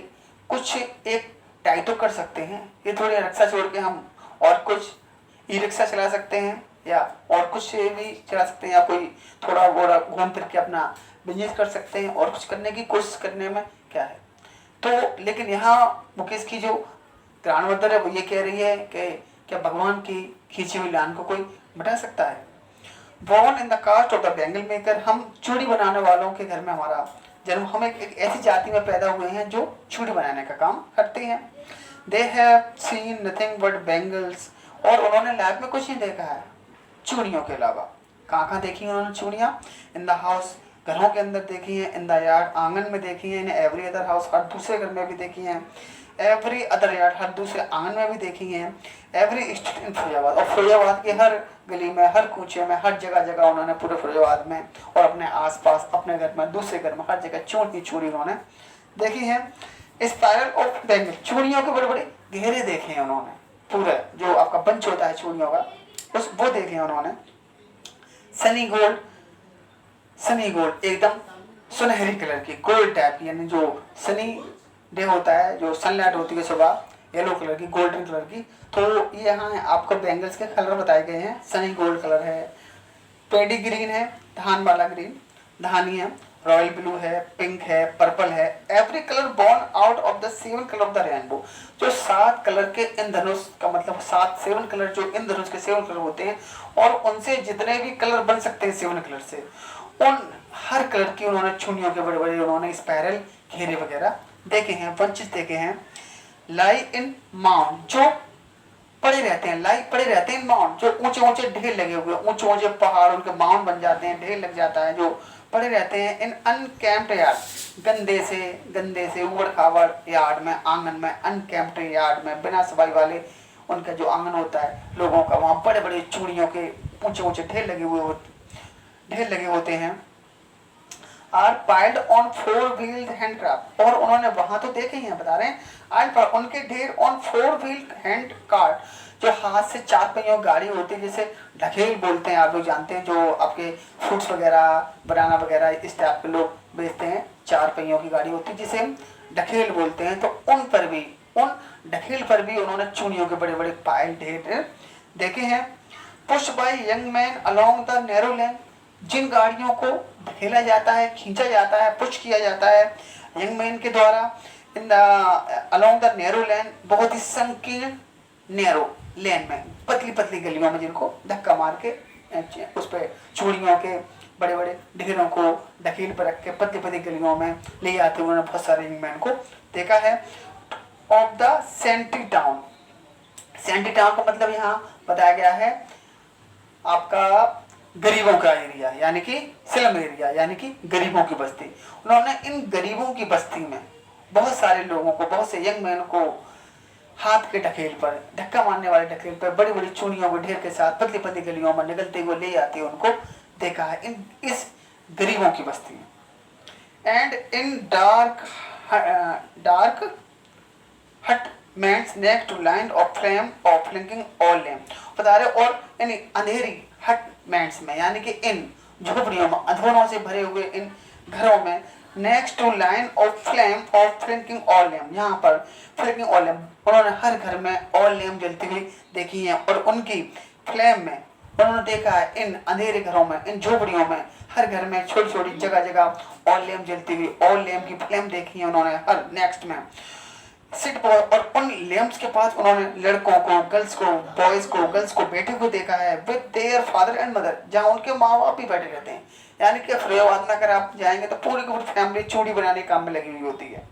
कुछ एक ट्राई तो कर सकते हैं। ये थोड़ी रिक्शा छोड़ के हम और कुछ ई रिक्शा चला सकते हैं, या और कुछ भी चला सकते हैं, या कोई थोड़ा बोरा घूम फिर के अपना बिजनेस कर सकते हैं, और कुछ करने की कोशिश करने में क्या है। तो लेकिन यहाँ मुकेश की जो ग्रैंड मदर है वो ये कह रही है कि क्या भगवान की खींची हुई लाइन को कोई मिटा सकता है। Born in the caste of the bangle maker, हम चूड़ी बनाने वालों के घर में हमारा जन्म, हम एक ऐसी जाति में पैदा हुए हैं जो चूड़ी बनाने का काम करते हैं। They have seen nothing but bangles, और उन्होंने लाइफ में कुछ नहीं देखा है चूड़ियों के अलावा। कहाँ देखी उन्होंने चूड़ियाँ? इन द हाउस, घरों के अंदर देखी हैं, इन द यार्ड, आंगन में देखी हैं, एवरी अदर हाउस, हर दूसरे घर में भी देखी हैं, एवरी अदर यार्ड, हर दूसरे आंगन में भी देखी हैं, एवरी स्ट्रीट इन फिरोजाबाद, और फिरोजाबाद की हर गली में, हर कूचे में, हर जगह जगह उन्होंने पूरे फिरोजाबाद में और अपने आसपास, अपने घर में, दूसरे घर में, हर जगह चूड़ी उन्होंने देखी है। स्पाइरल ऑफ बैंगल, चूड़ियों के बड़े बड़े घेरे देखे हैं उन्होंने, पूरा जो आपका बंच होता है चूड़ियों का उस वो देखे हैं उन्होंने। सनी गोल्ड एकदम सुनहरी कलर की, गोल्ड टाइप, यानी जो सनी डे होता है, जो सनलाइट होती है सुबह, येलो कलर की, गोल्डन कलर की। तो ये यहाँ आपको बैंगल्स के कलर बताए गए हैं। सनी गोल्ड कलर है, पेडी ग्रीन है, धान वाला ग्रीन, धानी है, रॉयल ब्लू है, पिंक है, पर्पल है, every colour born out of the 7 colour of the rainbow, जो 7 कलर के इंद्रधनुष का मतलब 7 कलर जो इंद्रधनुष के 7 कलर होते हैं, और उनसे जितने भी कलर बन सकते हैं 7 कलर से, उन हर कलर की उन्होंने चुनियों के बड़े बड़े उन्होंने स्पाइरल घेरे वगैरह देखे हैं, बंचेस देखे हैं। लाई इन माउंट, जो पड़े रहते हैं, लाई पड़े रहते हैं माउंट, जो ऊंचे ऊंचे ढेर लगे हुए, ऊंचे ऊंचे पहाड़ उनके माउंट बन जाते हैं, ढेर लग जाता है, जो पड़े रहते हैं। इन अनकैम्प्ड यार्ड, गंदे से उबड़ खाबड़ यार्ड में, आंगन में, अनकैम्प्ड यार्ड में, बिना सफाई वाले उनका जो आंगन होता है लोगों का, वहाँ बड़े बड़े चूड़ियों के ऊंचे ऊंचे ढेर लगे होते हैं। Are piled on 4-wheeled handcraft, और उन्होंने वहां तो देखे ही हैं, बता रहे हैं आज पर उनके ढेर ऑन 4-wheeled हैंड कार्ट, जो हाथ से 4 पहियों गाड़ी होती है, जैसे ढकेल बोलते हैं, आप लोग जानते हैं, जो आपके फ्रूट्स वगैरह बनाना वगैरह इस टाइप के लोग बेचते हैं, 4 पहियों की गाड़ी होती है जिसे हम ढकेल बोलते हैं। तो उन पर भी, उन ढकेल पर भी उन्होंने चूड़ियों के बड़े बड़े पायल ढेर देखे हैं। Push by young man along the narrow lane, जिन गाड़ियों को ढकेला जाता है, खींचा जाता है, पुश किया जाता है यंग मैन के द्वारा in the along the narrow lane, बहुत ही संकीर्ण नैरो लेन में, पतली पतली गलियों में, जिनको धक्का मार के उस पर चूड़ियों के बड़े बड़े ढेरों को ढकेल पर रख के पतली पतली गलियों में ले जाते, उन्होंने बहुत सारे यंग मैन को देखा है। Of the sentry town, sentry town का मतलब यहाँ बताया गया है आपका गरीबों का एरिया, यानी कि स्लम एरिया, यानी कि गरीबों की बस्ती। उन्होंने इन गरीबों की बस्ती में बहुत सारे लोगों को, बहुत से यंग मैन को हाथ के ढकेल पर, धक्का मारने वाले ढकेल पर, बड़ी बड़ी चूड़ियों के ढेर के साथ पतली पतली गलियों में निकलते हुए ले जाते, उनको देखा है इन इस गरीबों की बस्ती में। And in dark hutments next to line of flame of flickering oil lamp, बता रहे, और इन अंधेरी हट मेंस में, यानी कि इन झोपड़ियों में, अंधेरों से भरे हुए इन घरों में, next to line of flame of flickering oil lamp, यहाँ पर फ्लिंकिंग ऑल लैम्प, उन्होंने हर घर में ऑल लैम्प जलती हुई देखी है, और उनकी फ्लेम में उन्होंने देखा है इन अंधेरे घरों में, इन झोपड़ियों में, हर घर में छोटी छोटी जगह जगह ऑल लैम्प जलती हुई, ऑल लैम्प की फ्लेम देखी है उन्होंने हर नेक्स्ट में सिट पर, और उन लैम्प्स के पास उन्होंने लड़कों को, गर्ल्स को, बॉयज को, गर्ल्स को बैठे हुए देखा है with their father and mother, जहाँ उनके माँ बाप भी बैठे रहते हैं, यानी कि फरीदाबाद में अगर आप जाएंगे तो पूरी की पूरी फैमिली चूड़ी बनाने के काम में लगी हुई होती है।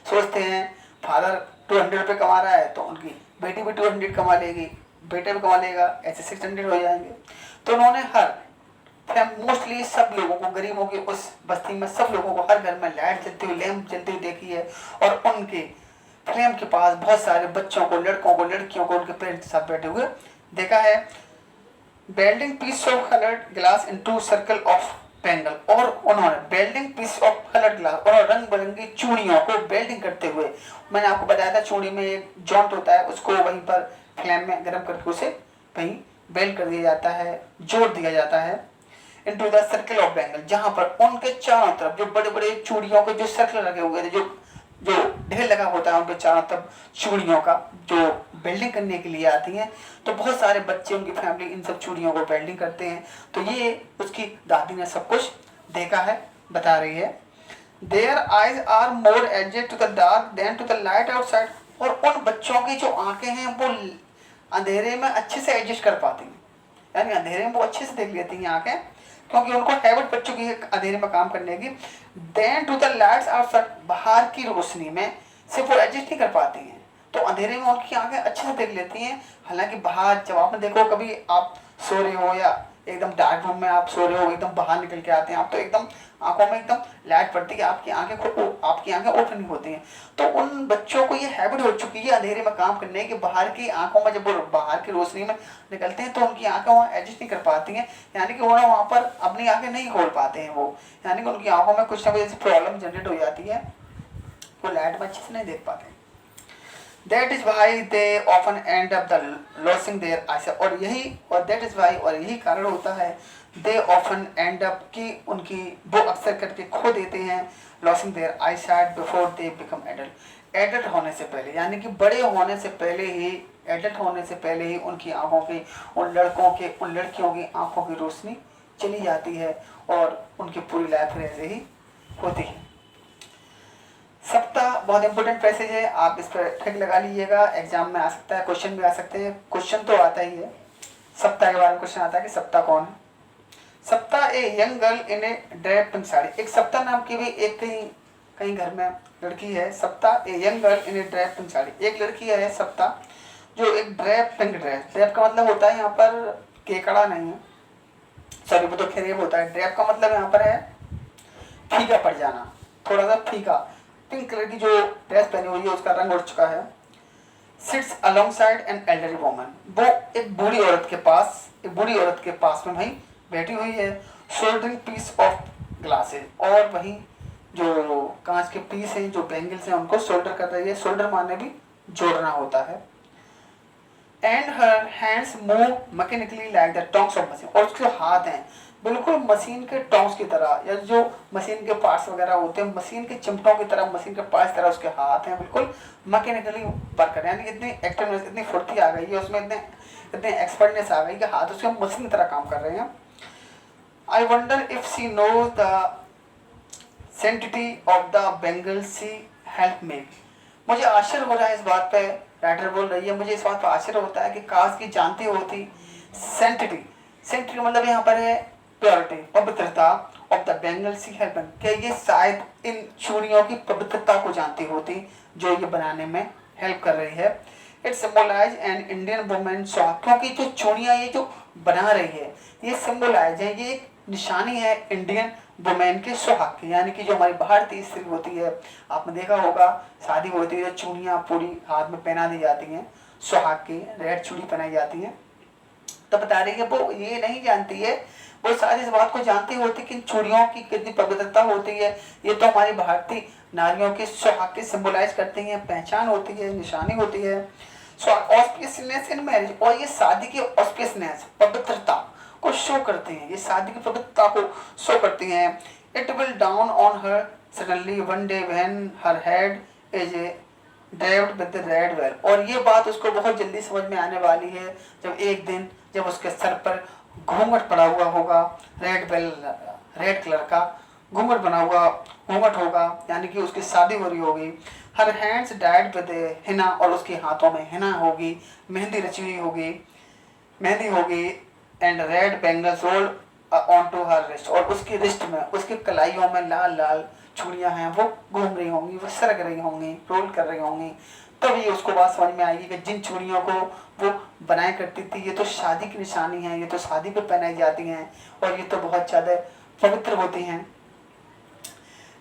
सोचते हैं फादर 200 रुपये कमा रहा है तो उनकी बेटी भी 200 कमा लेगी, बेटा भी कमा लेगा, ऐसे 600 हो जाएंगे। तो उन्होंने हर मोस्टली सब लोगों को, गरीबों की उस बस्ती में सब लोगों को हर घर में लाइट जलती हुई, लैंप जलती हुई देखी है, और उनके फ्लेम के पास बहुत सारे बच्चों को, लड़कों को, लड़कियों को उनके पेरेंट्स के साथ बैठे हुए देखा है। Welding piece of coloured glass into circle of bangle, और उन्होंने welding piece of coloured glass, और रंग बिरंगी चूड़ियों को बेल्डिंग करते हुए, मैंने आपको बताया था चूड़ी में एक जॉइंट होता है, उसको वहीं पर फ्लेम में गर्म करके उसे वहीं बेल्ड कर दिया जाता है, जोड़ दिया जाता है into the circle of bangle, जहां पर उनके चारों तरफ जो बड़े बड़े चूड़ियों के जो सर्कल लगे हुए थे, जो जो ढेर लगा होता है उनके चारों तरफ चूड़ियों का, जो बेल्डिंग करने के लिए आती हैं, तो बहुत सारे बच्चे, उनकी फैमिली इन सब चूड़ियों को बेल्डिंग करते हैं। तो ये उसकी दादी ने सब कुछ देखा है, बता रही है। Their eyes are more adjust to the dark than to the light outside, और उन बच्चों की जो आंखें हैं वो अंधेरे में अच्छे से एडजस्ट कर पाती हैं, यानी अंधेरे में वो अच्छे से देख लेती हैं आंखें, क्योंकि उनको हैबिट पड़ चुकी है अंधेरे में काम करने की। Than to the lights outside, बाहर की रोशनी में सिर्फ वो एडजस्ट नहीं कर पाती हैं, तो अंधेरे में उनकी आंखें अच्छे से देख लेती हैं। हालांकि बाहर जब आपने देखो, कभी आप सो रहे हो या एकदम डार्क रूम में आप सो रहे हो, एकदम बाहर निकल के आते हैं आप, तो एकदम आंखों में एकदम लाइट पड़ती है, आपकी आंखें ओपन होती हैं। तो उन बच्चों को ये हैबिट हो चुकी है अंधेरे में काम करने की, बाहर की आंखों में जब वो बाहर की रोशनी में निकलते हैं तो उनकी आंखें वहाँ एडजस्ट नहीं कर पाती हैं, यानी कि वो वहाँ पर अपनी आंखें नहीं खोल पाते हैं वो, यानी कि उनकी आंखों में कुछ ना कुछ ऐसी प्रॉब्लम जनरेट हो जाती है, वो लाइट में अच्छे से नहीं देख पाते। That is why they often end up the losing their eyesight, और that is why, और यही कारण होता है they often end up कि उनकी वो अक्सर करके खो देते हैं losing their eyesight before they become adult होने से पहले, यानी कि बड़े होने से पहले ही, एडल्ट होने से पहले ही उनकी आंखों की, उन लड़कों के, उन लड़कियों की आंखों की रोशनी चली जाती है और उनकी पूरी लाइफ ऐसे ही होती है। सप्ताह बहुत इंपॉर्टेंट पैसेज है, आप इस पर ठग लगा लीजिएगा, एग्जाम में आ सकता है, क्वेश्चन भी आ सकते हैं, क्वेश्चन तो आता ही है, सप्ताह के बारे में क्वेश्चन आता है कि सप्ताह कौन है। सप्ताह a young girl in A drape pink sari, एक सप्ताह नाम की भी एक कहीं घर में लड़की है, सप्ताह a young girl in A drape pink sari, एक लड़की है सप्ताह जो एक ड्रेप पिंक ड्रेस, ड्रेप का मतलब होता है यहाँ पर केकड़ा नहीं है, सॉरी वो तो खरेब होता है, ड्रेप का मतलब यहाँ पर है फीका पड़ जाना, थोड़ा सा फीका, पिंक कलर की जो ड्रेस पहनी हुई है उसका रंग उड़ चुका है। Sits alongside an elderly woman, वो एक बूढ़ी औरत के पास में वहीं बैठी हुई है। शोल्डरिंग पीस ऑफ ग्लासेस, और वहीं जो कांच के पीस हैं, जो बैंगल्स हैं, उनको सोल्डर कर रही है। सोल्डर माने भी जोड़ना होता है। And her hands move mechanically like the tongs of machine, और उसके हाथ हैं बिल्कुल मशीन के टोंग्स की तरह, या जो मशीन के पार्ट्स वगैरह होते हैं मशीन के चिमटों की तरह, मशीन के पार्ट्स की तरह उसके हाथ हैं, बिल्कुल मैकेनिकली वर्क कर रहे हैं। यानी इतनी एक्टिवनेस, इतनी फुर्ती आ गई है उसमें, इतने एक्सपर्टनेस आ गई कि हाथ उसके मशीन की तरह काम कर रहे हैं। I wonder if she knows the sanctity of the bangle she help make. मुझे आश्चर्य हो रहा है इस बात पे, राइटर बोल रही है, मुझे इस बात पर आश्चर्य होता है कि काश की जानती होती सेंटिटी। सेंटिटी मतलब यहाँ पर है प्योरिटी, पवित्रता, of the bangle she help, क्या ये शायद इन चूड़ियों की पवित्रता को जानती होती जो ये बनाने में हेल्प कर रही है। It symbolise an Indian women suhaag, क्योंकि जो चूड़ियाँ ये जो बना रही है ये सिंबलाइज है, ये एक निशानी है इंडियन वुमेन के सुहाग की, यानी कि जो हमारी भारतीय स्त्री होती है, आपने देखा होगा शादी होती है चूड़ियाँ पूरी हाथ में पहना दी जाती हैं, सुहाग की रेड चूड़ी पहनाई जाती है। तो बता रही है वो ये नहीं जानती है, वो शायद इस बात को जानती होती कि चूड़ियों की कितनी पवित्रता होती है, ये तो हमारी भारतीय नारियों के सुहाग के सिंबलाइज करती हैं, पहचान होती है, निशानी होती है। सो ऑस्पिशियसनेस इन मैरिज, और ये शादी की ऑस्पिशियसनेस, पवित्रता को शो करती हैं, ये शादी की पवित्रता को शो करती हैं। It will down on her suddenly one day when her head is derived with the red well, और ये बात उसको बहुत जल्दी समझ में आने वाली है जब एक दिन जब उसके सर पर घूंघट पड़ा हुआ होगा, रेड वेल, रेड कलर का घूंघट बना हुआ घूंघट होगा, यानी कि उसकी शादी हो रही होगी। Her hands died with Hina, और उसके हाथों में हिना होगी, मेहंदी रची हुई होगी, मेहंदी होगी। And red bangles rolled on to her wrist, और उसकी रिस्ट में, उसकी कलाइयों में लाल लाल चूड़ियां हैं, वो घूम रही होंगी, वो सरक रही होंगी, रोल कर रही होंगी। तब ये उसको बात समझ में आएगी कि जिन चूड़ियों को वो बनाया करती थी ये तो शादी की निशानी है, ये तो शादी पे पहनाई जाती हैं, और ये तो बहुत ज़्यादा पवित्र होती हैं।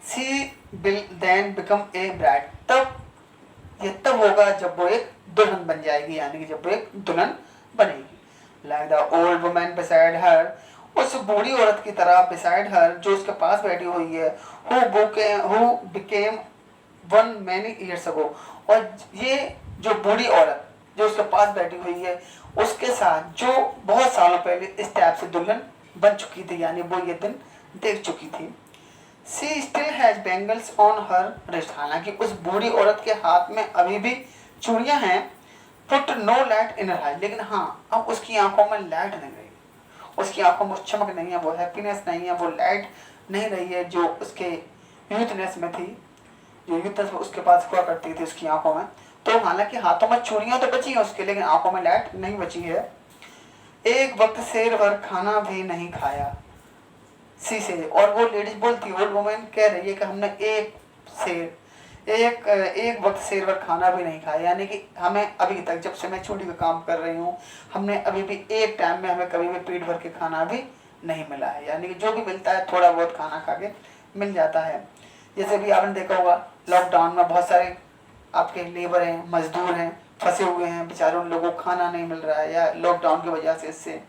She will then become a bride, तब ये तब होगा जब वो एक दुल्हन बन जाएगी, यानी कि जब वो एक दुल्हन बनेगी। Like the old woman beside her, उस बूढ़ी औरत की तरह, बिसाइड हर जो उसके पास बैठी हुई है, who became one many years ago, और ये जो बूढ़ी औरत जो उसके पास बैठी हुई है उसके साथ जो बहुत सालों पहले इस टाइप से दुल्हन बन चुकी थी, यानी वो ये दिन देख चुकी थी। She still has bangles on her wrist, हालांकि उस बूढ़ी औरत के हाथ में अभी भी चूड़ियां हैं। पुट नो लाइट इन हर, लेकिन हाँ अब उसकी आंखों में लाइट नहीं रही, उसकी आंखों में चमक नहीं है, वो हैप्पीनेस नहीं है, वो लाइट नहीं रही है जो उसके यूथनेस में थी, जो यूथनेस उसके पास हुआ करती थी उसकी आंखों में। तो हालांकि हाथों में चूड़ियां तो बची हैं उसके, लेकिन आंखों में लाइट नहीं बची है। एक वक्त शेर भर खाना भी नहीं खाया सी से, और वो लेडीज बोलती है, ओल्ड वुमेन कह रही है कि हमने एक वक्त शेर भर खाना भी नहीं खाया, यानी कि हमें अभी तक जब से मैं चूड़ी का काम कर रही हूँ हमने अभी भी एक टाइम में हमें कभी भी पेट भर के खाना भी नहीं मिला है, यानी कि जो भी मिलता है थोड़ा बहुत खाना खा के मिल जाता है। जैसे भी आपने देखा होगा लॉकडाउन में बहुत सारे आपके लेबर हैं, मजदूर हैं, फंसे हुए हैं बेचारे, उन लोगों को खाना नहीं मिल रहा है, या लॉकडाउन की वजह से इससे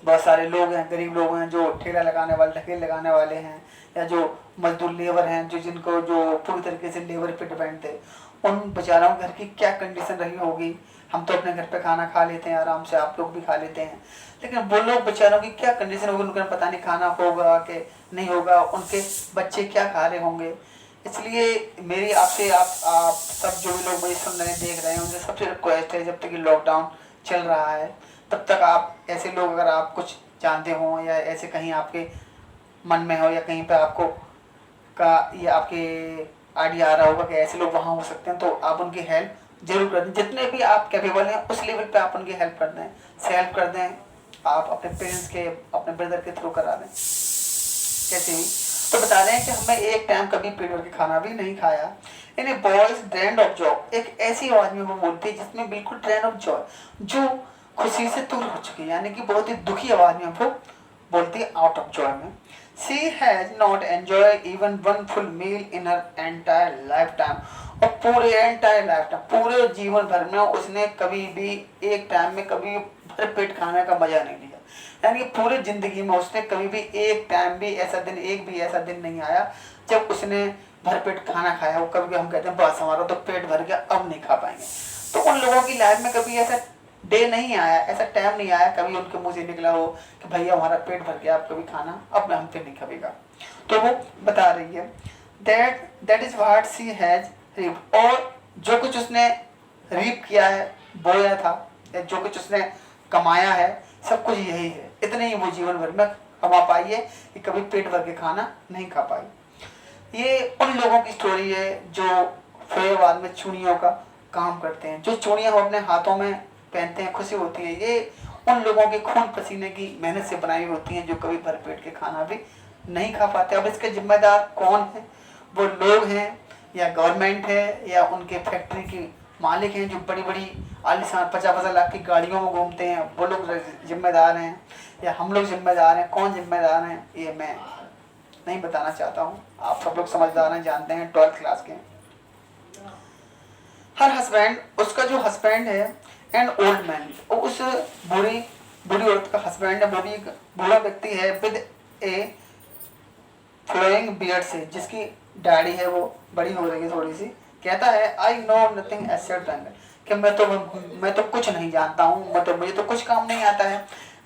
बहुत सारे लोग हैं, गरीब लोग हैं जो ठेला लगाने वाले, ढकेल लगाने वाले हैं, या जो मजदूर लेबर हैं जो जिनको जो पूरी तरीके से लेबर पे डिपेंड थे, उन बेचारों घर की क्या कंडीशन रही होगी। हम तो अपने घर पे खाना खा लेते हैं आराम से, आप लोग भी खा लेते हैं, लेकिन वो लोग बेचारों की क्या कंडीशन होगी, उनका पता नहीं खाना होगा कि नहीं होगा, उनके बच्चे क्या खा रहे होंगे। इसलिए मेरी आपसे आप सब जो भी लोग मुझे सुन रहे हैं, देख रहे हैं, उनसे सबसे रिक्वेस्ट है जब तक ये लॉकडाउन चल रहा है तब तक आप ऐसे लोग अगर आप कुछ जानते हो, या ऐसे कहीं आपके मन में हो, या कहीं पे आपको का ये आपके आइडिया आ रहा होगा कि ऐसे लोग वहाँ हो सकते हैं, तो आप उनकी हेल्प जरूर कर दें। जितने भी आप कैपेबल हैं उस लेवल पे आप उनकी हेल्प कर दें, से हेल्प कर दें, आप अपने पेरेंट्स के, अपने ब्रदर के थ्रू करा दें कैसे भी। तो बता रहे हैं कि हमें एक टाइम कभी पेट भर के खाना भी नहीं खाया। In a voice drained of joy, एक ऐसी आवाज में वो बोलती है जिसमें बिल्कुल ड्रेन ऑफ जॉय, जो खुशी से दूर हो चुकी है, यानी कि बहुत ही दुखी आवाज में वो बोलती है, आउट ऑफ जॉय में। She has not enjoy even one full meal in her entire lifetime, और पूरे एंटायर लाइफ टाइम, पूरे जीवन भर में उसने कभी भी एक टाइम में कभी भर पेट खाने का मजा नहीं लिया। यानी पूरी जिंदगी में उसने कभी भी एक टाइम भी ऐसा दिन, एक भी ऐसा दिन नहीं आया जब उसने भरपेट खाना खाया हो। कभी हम कहते हैं बस हमारा तो पेट भर गया, अब नहीं खा पाएंगे। तो उन लोगों की लाइफ में कभी ऐसा डे नहीं आया, ऐसा टाइम नहीं आया कभी उनके मुंह से निकला हो कि भैया हमारा पेट भर गया, अब कभी खाना अब हम पे नहीं खाएगा। तो वो बता रही है that is what she has reaped, और जो कुछ उसने रीप किया है, बोया था, या जो कुछ उसने कमाया है, सब कुछ यही है। इतने ही वो जीवन भर में कमा पाई है कि कभी पेट भर के खाना नहीं खा पाई। ये उन लोगों की स्टोरी है जो फैयाबाद में चूड़ियों का काम करते हैं, जो चूड़ियाँ वो अपने हाथों में पहनते हैं, खुशी होती है। ये उन लोगों के खून पसीने की मेहनत से बनाई होती हैं जो कभी भरपेट के खाना भी नहीं खा पाते। अब इसके जिम्मेदार कौन है? वो लोग हैं या गवर्नमेंट है या उनके फैक्ट्री के मालिक हैं जो बड़ी बड़ी आलीशान 50-50 लाख की गाड़ियों में घूमते हैं, वो लोग जिम्मेदार हैं या हम लोग जिम्मेदार हैं? कौन जिम्मेदार हैं ये मैं नहीं बताना चाहता हूँ। आप सब लोग समझदार हैं, जानते हैं, 12th क्लास के। हर हस्बैंड, उसका जो हस्बैंड है एंड ओल्ड मैन, उस बूढ़ी औरत का हस्बैंड है, बूढ़ा व्यक्ति है विद ए फ्लोइंग बियर्ड से, जिसकी दाढ़ी है वो बड़ी हो रही है थोड़ी सी। कहता है I know nothing accept bangle, कि मैं तो कुछ नहीं जानता हूँ, मतलब मुझे तो कुछ काम नहीं आता है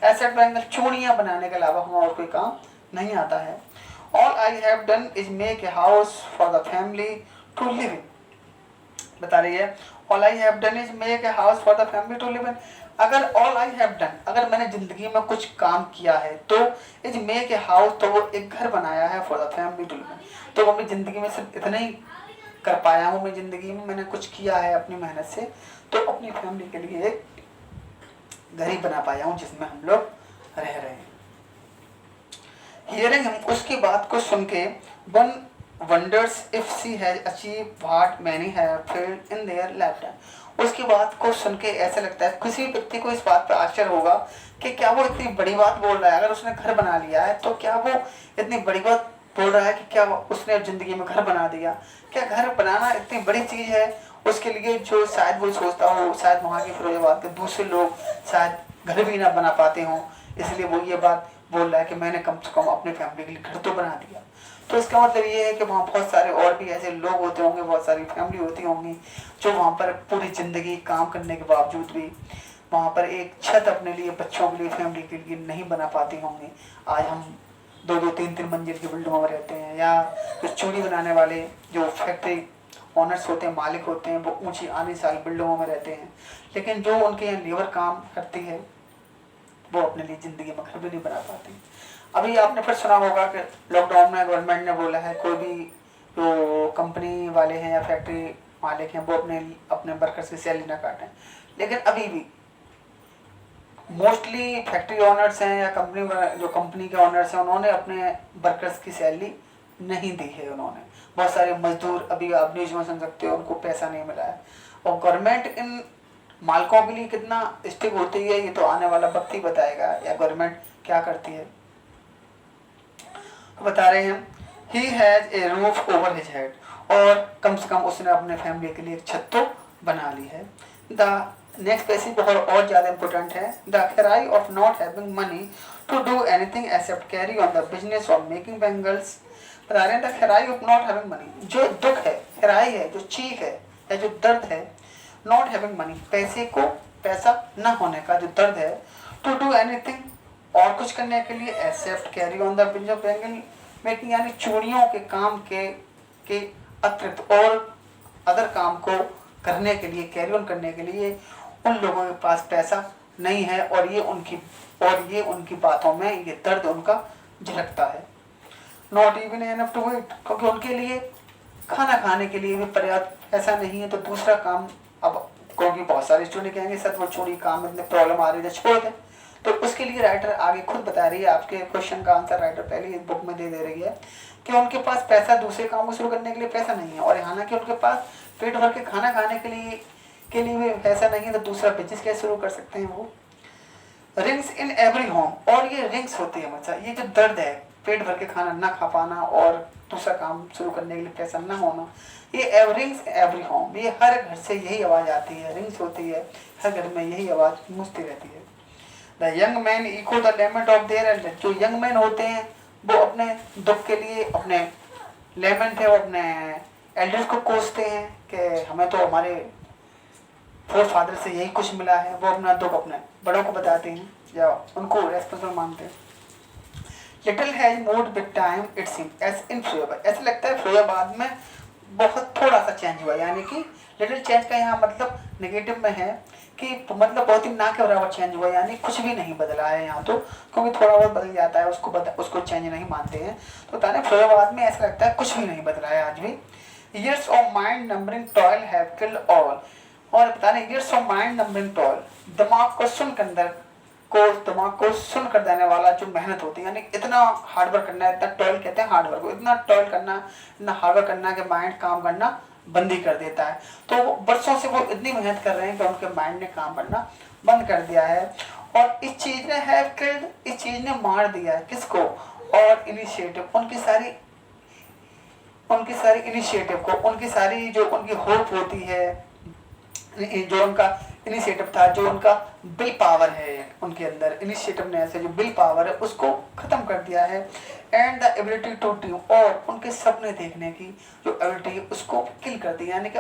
एक्सेप्ट बैंगल, चूड़ियाँ बनाने के अलावा हमें और कोई काम नहीं आता है। All I have done is make a house for the family to live in, बता रही है all I have done is make a house for the family to live in. अगर ऑल आई हैव डन, अगर मैंने जिंदगी में कुछ काम किया है तो इज मेक ए हाउस, तो वो एक घर बनाया है for the family to live in. तो वो अपनी जिंदगी में सिर्फ इतना ही कर पाया हूँ, मैं जिंदगी में मैंने कुछ किया है अपनी मेहनत से, तो अपनी फैमिली के लिए एक घर ही बना पाया हूँ जिसमें हम लोग रह रहे हैं। हियरिंग हिम, उसकी बात को सुन के, one wonders if she has achieved what many have failed in their lifetime। उसकी बात को सुन के ऐसा लगता है, किसी व्यक्ति को इस बात पर आश्चर्य होगा कि क्या वो इतनी बड़ी बात बोल रहा है। अगर उसने घर बना लिया है तो क्या वो इतनी बड़ी बात बोल रहा है कि क्या उसने जिंदगी में घर बना दिया? क्या घर बनाना इतनी बड़ी चीज है उसके लिए जो शायद वो सोचता हो, शायद वहाँ के फिरोजाबाद के दूसरे लोग शायद घर भी ना बना पाते हों, इसलिए वो ये बात बोल रहा है कि मैंने कम से कम अपने फैमिली के लिए घर तो बना दिया। तो इसका मतलब ये है कि वहाँ बहुत सारे और भी ऐसे लोग होते होंगे, बहुत सारी फैमिली होती होंगी जो वहाँ पर पूरी ज़िंदगी काम करने के बावजूद भी वहाँ पर एक छत अपने लिए, बच्चों के लिए, फैमिली के लिए नहीं बना पाती होंगी। आज हम 2-2, 3-3 मंजिल की बिल्डिंगों में रहते हैं, या जो चूड़ी बनाने वाले जो फैक्ट्री ऑनर्स होते हैं, मालिक होते हैं, वो ऊँची आलीशान बिल्डिंगों में रहते हैं, लेकिन जो उनके यहाँ लेबर काम करती है वो अपने लिए ज़िंदगी में घर भी नहीं बना पाती। अभी आपने फिर सुना होगा कि लॉकडाउन में गवर्नमेंट ने बोला है कोई भी जो कंपनी वाले हैं या फैक्ट्री मालिक हैं वो अपने वर्कर्स की सैलरी ना काटें, लेकिन अभी भी मोस्टली फैक्ट्री ओनर्स हैं या कंपनी के ओनर्स हैं, उन्होंने अपने वर्कर्स की सैलरी नहीं दी है। उन्होंने बहुत सारे मजदूर, अभी आप न्यूज में सुन सकते हो, उनको पैसा नहीं मिला है। और गवर्नमेंट इन मालिकों के लिए कितना स्ट्रिक्ट होती है ये तो आने वाला वक्त ही बताएगा, या गवर्नमेंट क्या करती है। बता रहे हैं he has a roof over his head, और कम से कम उसने अपने फैमिली के लिए एक छत तो बना ली है। द नेक्स्ट पैसेज बहुत और ज़्यादा इंपॉर्टेंट है। The cry of not having money to do anything except carry on the business of making bangles. बता रहे हैं the cry of not having money, जो दुख है, क्राई है, जो चीख है या जो दर्द है, नॉट हैविंग मनी, पैसा न होने का जो दर्द है, टू डू एनीथिंग, और कुछ करने के लिए, except carry on the business of bangle making, यानी चूड़ियों के काम के अतिरिक्त और अदर काम को करने के लिए, कैरी ऑन करने के लिए उन लोगों के पास पैसा नहीं है, और ये उनकी बातों में ये दर्द उनका झलकता है। Not even enough to eat, क्योंकि उनके लिए खाना खाने के लिए भी पर्याप्त पैसा नहीं है, तो दूसरा काम, अब क्योंकि बहुत सारे स्टूडेंट कहेंगे सर वो चोरी काम में इतने प्रॉब्लम आ रही है छोड़ दें, तो उसके लिए राइटर आगे खुद बता रही है, आपके क्वेश्चन का आंसर राइटर पहले ही बुक में दे रही है कि उनके पास पैसा दूसरे काम को शुरू करने के लिए पैसा नहीं है, और हालांकि उनके पास पेट भर के खाना खाने के लिए भी पैसा नहीं है, तो दूसरा बिजनेस कैसे शुरू कर सकते हैं वो। रिंग्स इन एवरी होम, और ये रिंग्स होती है बच्चा, ये जो दर्द है पेट भर के खाना ना खा पाना और दूसरा काम शुरू करने के लिए पैसा ना होना, ये रिंग्स एवरी होम, ये हर घर से यही आवाज़ आती है, रिंग्स होती है हर घर में, यही आवाज़ गूंजती रहती है। The young man echo the lament of their elder, जो यंग मैन होते हैं वो अपने दुख के लिए अपने लेमेंट है वो अपने एल्डर्स को कोसते हैं कि हमें तो हमारे फोर फादर से यही कुछ मिला है। वो अपना दुख अपने बड़ों को बताते हैं या उनको रेस्पॉन्सिबल मानते हैं। Little has moved with time it seem as in Firozabad, ऐसा लगता है फिरोजाबाद में बहुत थोड़ा सा चेंज हुआ, यानी कि लिटिल चेंज का यहाँ मतलब नेगेटिव में है कि मतलब बहुत ही ना के बराबर चेंज हुआ, यानी कुछ भी नहीं बदला है यहाँ तो, क्योंकि थोड़ा बहुत बदल जाता है उसको चेंज नहीं मानते हैं। तो ताने फिरोजाबाद में ऐसा लगता है कुछ भी नहीं बदला है आज भी। Years of mind numbing toil have killed all, और बता रहे years of mind numbing toil, दिमाग को सुन कर देने वाला जो मेहनत होती है, यानी इतना हार्डवर्क करना है, इतना टॉयल कहते हैं हार्डवर्क को, इतना टॉयल करना, इतना हार्डवर्क करना कि माइंड काम करना बंद ही कर देता है। तो वो बरसों से वो इतनी मेहनत कर रहे हैं कि उनके माइंड ने काम करना बंद कर दिया है। और इस चीज ने हैव किल्ड, इस चीज ने मार दिया है किसको, और इनिशिएटिव, उनकी सारी इनिशिएटिव को, उनकी सारी जो उनकी होप होती है, जो उनका इनिशिएटिव था, जो उनका बिल पावर है उनके अंदर, इनिशिएटिव ने ऐसे जो बिल पावर है उसको खत्म कर दिया है। And the ability to dream, और उनके सपने देखने की जो एबिलिटी है उसको किल कर दिया, यानी कि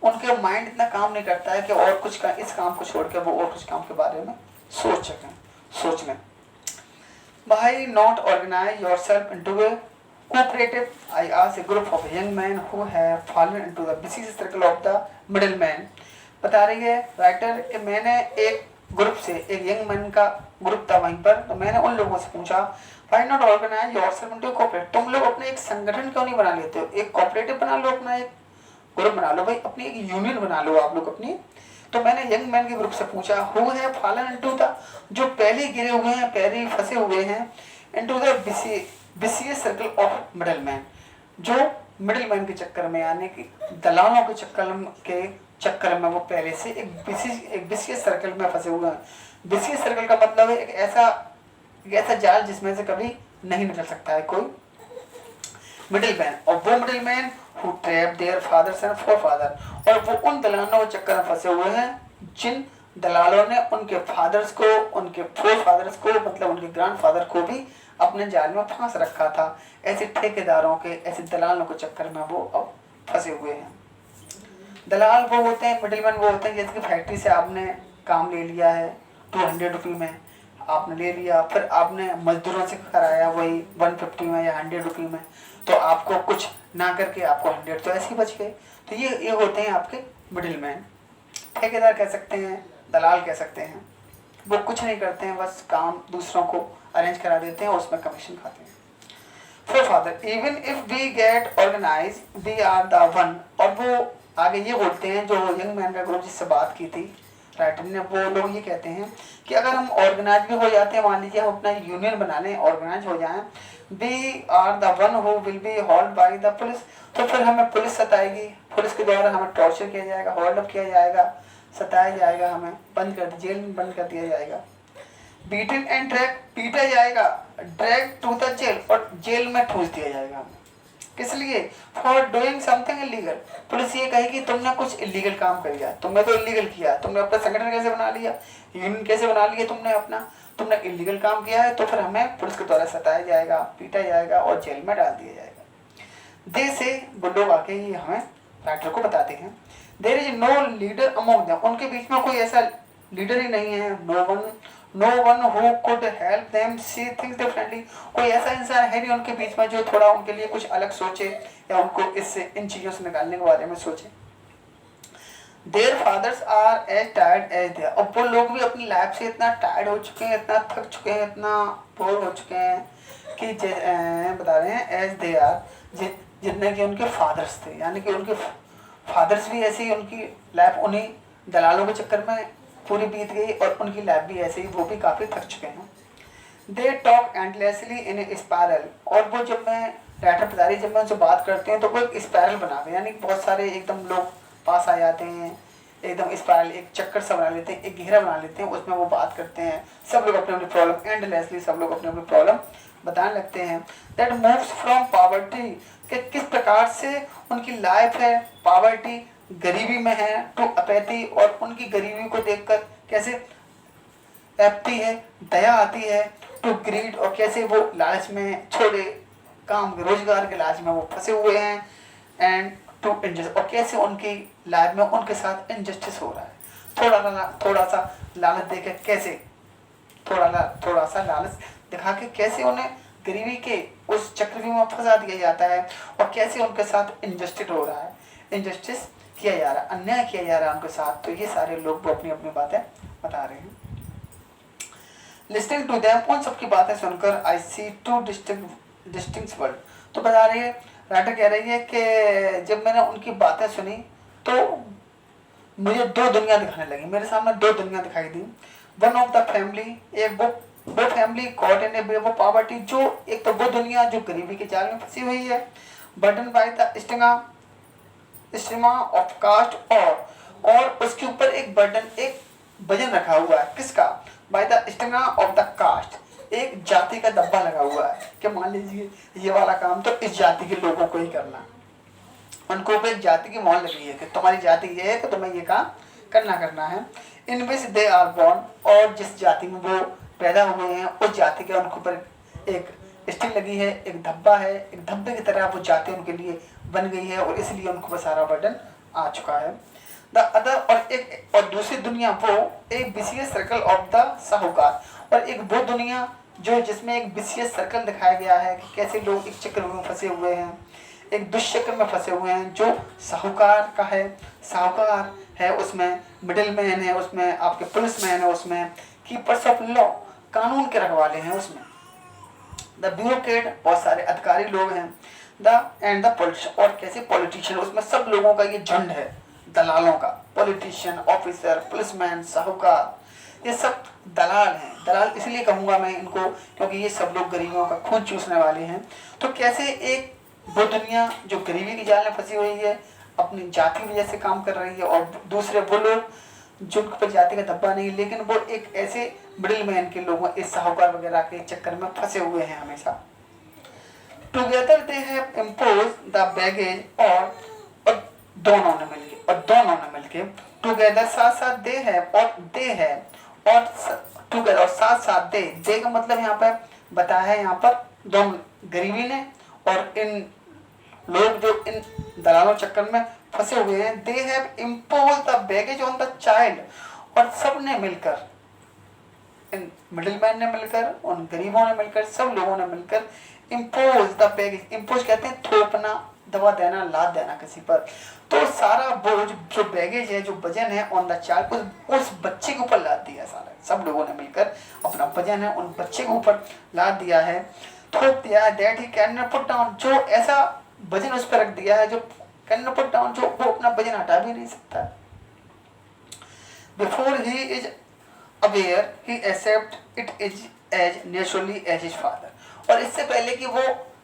उनके माइंड इतना काम नहीं करता है कि और कुछ का इस काम को छोड़ के वो और कुछ काम के बारे में सोच लें। Why not organise yourself into a cooperative, I asked a group of young men who have fallen into the vicious circle of the middleman। बता रही है राइटर कि मैंने एक ग्रुप से, एक यंग मैन का ग्रुप था वहीं पर, तो मैंने उन लोगों से पूछा why not organize yourself into a cooperative, तुम लोग अपने एक संगठन क्यों नहीं बना लेते हो, एक कोऑपरेटिव बना लो, अपना एक ग्रुप बना लो भाई, अपनी एक यूनियन बना लो आप लोग अपनी। तो मैंने यंग मैन के ग्रुप से पूछा who have fallen into the, जो पहले गिरे हुए हैं, पहले फंसे हुए हैं, into the vicious circle of middleman, जो मिडलमैन के चक्कर में, यानी कि दलालों के चक्कर में वो पहले से एक विशियस सर्कल में फंसे हुए हैं। विशियस सर्कल का मतलब है एक ऐसा जाल जिसमें से कभी नहीं निकल सकता है कोई मिडलमैन। और वो middleman who trap their fathers and forefather, और वो उन दलालों के चक्कर में फंसे हुए हैं जिन दलालों ने उनके फादर्स को, उनके फोरफादर्स को, मतलब उनके ग्रैंडफादर को भी अपने जाल में फांस रखा था। ऐसे ठेकेदारों के, ऐसे दलालों के चक्कर में वो अब फंसे हुए हैं। दलाल वो होते हैं, मिडिलमैन वो होते हैं, जैसे कि फैक्ट्री से आपने काम ले लिया है 200 रुपये में आपने ले लिया, फिर आपने मजदूरों से कराया वही 150 में या 100 रुपये में, तो आपको कुछ ना करके आपको 100 तो ऐसे ही बच गए। तो ये होते हैं आपके मिडिलमैन। ठेकेदार कह सकते हैं, दलाल कह सकते हैं। वो कुछ नहीं करते हैं, बस काम दूसरों को अरेंज करा देते हैं और उसमें कमीशन खाते हैं। Forefather, even if we get organise we are the one, और वो आगे ये बोलते हैं, जो यंग मैन का ग्रुप जिससे बात की थी राइटर ने, वो लोग ये कहते हैं कि अगर हम ऑर्गेनाइज भी हो जाते हैं, मान लीजिए हम अपना यूनियन बना लें, ऑर्गेनाइज हो जाएं, we are the one who will be hold by the police, तो फिर हमें पुलिस सताएगी, पुलिस के द्वारा हमें टॉर्चर किया जाएगा, होल्ड अप किया जाएगा, सताया जाएगा, हमें जेल में बंद कर दिया जाएगा। बीटन एंड ड्रैग, पीटा जाएगा, ड्रैग टू द जेल, और जेल में ठूस दिया जाएगा हमें। किस लिए? For doing something illegal. Police ये कहेगी तुमने कुछ इलीगल काम कर दिया, तुमने तो इलीगल किया, तुमने अपना संगठन कैसे बना लिया, यूनियन कैसे बना लिया तुमने इलीगल काम किया है, तो फिर हमें पुलिस के द्वारा सताया जाएगा, पीटा जाएगा और जेल में डाल दिया जाएगा। दे से वो लोग आके ही हमें राइटर को बताते हैं, there is no leader among them, उनके बीच में कोई ऐसा लीडर ही नहीं है, no one who could help them see things differently, कोई ऐसा इंसान है नहीं उनके बीच में जो थोड़ा उनके लिए कुछ अलग सोचे या उनको इससे इन चीजों से निकालने के बारे में सोचे। Their fathers are as tired as they, और वो लोग भी अपनी लाइफ से इतना टायर्ड हो चुके हैं, इतना थक चुके हैं, इतना बोर हो चुके हैं कि बता रहे हैं एज दे आर, जितने कि उनके फादर्स थे, यानी कि उनके फादर्स भी ऐसे ही, उनकी लाइफ उन्हीं दलालों के चक्कर में पूरी बीत गई और उनकी लाइफ भी ऐसे ही, वो भी काफ़ी थक चुके हैं। They talk endlessly in A spiral, और वो जब मैं राइटर बता रही, जब मैं उनसे बात करते हैं तो वो एक स्पायरल बना गए, यानी बहुत सारे एकदम लोग पास आ जाते हैं, एकदम स्पायरल एक चक्कर सा बना लेते हैं, एक घेरा बना लेते हैं, उसमें वो बात करते हैं, सब लोग अपनी अपनी प्रॉब्लम, एंडलेसली सब लोग अपनी अपनी प्रॉब्लम बताने लगते हैं। दैट मूव्स फ्रॉम पॉवर्टी, कि किस प्रकार से उनकी लाइफ है पॉवर्टी, गरीबी में है, टू अपैथी, और उनकी गरीबी को देखकर कैसे एप्टी है, दया आती है। टू ग्रीड, और कैसे वो लालच में, छोटे काम रोजगार के लालच में वो फंसे हुए हैं। एंड टू इनजस्ट, और कैसे उनकी लाइफ में उनके साथ इनजस्टिस हो रहा है। थोड़ा सा लालच देके कैसे, थोड़ा सा लालच दिखा के कैसे उन्हें गरीबी के उस चक्रव्यूह में फंसा दिया जाता है, और कैसे उनके साथ इनजस्टिस हो रहा है, इनजस्टिस किया जा रहा है, अन्याय किया जा रहा है उनके साथ। तो ये सारे लोग वो अपनी अपनी बातें बता रहे हैं। लिस्टिंग टू देम, उन सबकी बातें सुनकर आई सी टू डिस्टिंक्ट वर्ल्ड। तो बता रही है, राइटर कह रही है कि जब मैंने उनकी बातें सुनी तो मुझे दो दुनिया दिखाने लगी, मेरे सामने दो दुनिया दिखाई दी। वन ऑफ द फैमिली, एक वो फैमिली कॉट इन ए वो पॉवर्टी, जो एक तो वो दुनिया जो गरीबी के जाल में फंसी हुई है, burden by the stigma of caste, और उसके ऊपर एक बर्डन, एक वजन रखा हुआ है, किसका, by the stigma of the caste, एक जाति का धब्बा लगा हुआ है कि मान लीजिए ये वाला काम तो इस जाति के लोगों को ही करना, उनको ऊपर एक जाति की मोहर लगी है कि तुम्हारी जाति ये है तो तुम्हें ये काम करना है। इन विच दे आर बॉर्न, और जिस जाति में वो पैदा हुए हैं उस जाति के उनके ऊपर एक स्टिंग लगी है, एक धब्बा है, एक धब्बे की तरह वो जाति उनके लिए बन गई है, और इसलिए उनको वो सारा बर्डन आ चुका है। द अदर, और दूसरी दुनिया वो एक विशियस सर्कल ऑफ द साहूकार, और एक वो दुनिया जो जिसमें एक विशियस सर्कल दिखाया गया है कि कैसे लोग एक चक्र में फंसे हुए हैं, एक दुष्चक्र में फंसे हुए हैं जो साहूकार का है। साहूकार है उसमें, मिडिल मैन है उसमें, आपके पुलिस मैन है उसमें, कीपर्स ऑफ लॉ, कानून के रखवाले हैं उसमें, द ब्यूरोक्रेट, बहुत सारे अधिकारी लोग हैं, एंड द पॉलिटिशियन, और कैसे पॉलिटिशियन, उसमें सब लोगों का ये झुंड है, दलालों का, पॉलिटिशियन, ऑफिसर, पुलिसमैन, साहूकार, ये सब दलाल हैं। दलाल इसलिए कहूँगा मैं इनको क्योंकि ये सब लोग गरीबों का खून चूसने वाले हैं। तो कैसे एक वो दुनिया जो गरीबी की जाल में फंसी हुई है अपनी जाति की वजह से काम कर रही है, और दूसरे वो लोग जिनके पर जाति का धब्बा नहीं, लेकिन वो एक ऐसे मिडिल मैन के लोगों, इस साहूकार वगैरह के चक्कर में फंसे हुए हैं हमेशा। Together they have impose the baggage, और दोनों ने मिलके टुगेदर, साथ दे है, और टुगेदर, और साथ दे का मतलब यहाँ पर बताया है, यहाँ पर दोनों, गरीबी ने और इन लोग जो इन दलालों चक्कर में फंसे हुए हैं, they have impose the baggage on the child, और सब ने मिलकर, इन मिडिलमैन ने मिलकर, उन गरीबों ने मिलकर, सब लोगों ने मिलकर इम्पोज द बैगेज, इम्पोज कहते हैं थोपना, दबा देना, लाद देना किसी पर। तो सारा बोझ जो बैगेज है, जो वजन है ऑन द चाइल्ड, उस बच्चे के ऊपर लाद दिया सारा, सब लोगों ने मिलकर अपना वजन है उन बच्चे के ऊपर लाद दिया है, थोप दिया है, that he can not put down, जो ऐसा वजन उस पर रख दिया है जो कैन नॉट पुट डाउन, जो वो अपना वजन हटा भी नहीं सकता। Before he is aware he accept it is as naturally as his father, और इससे पहले कि वो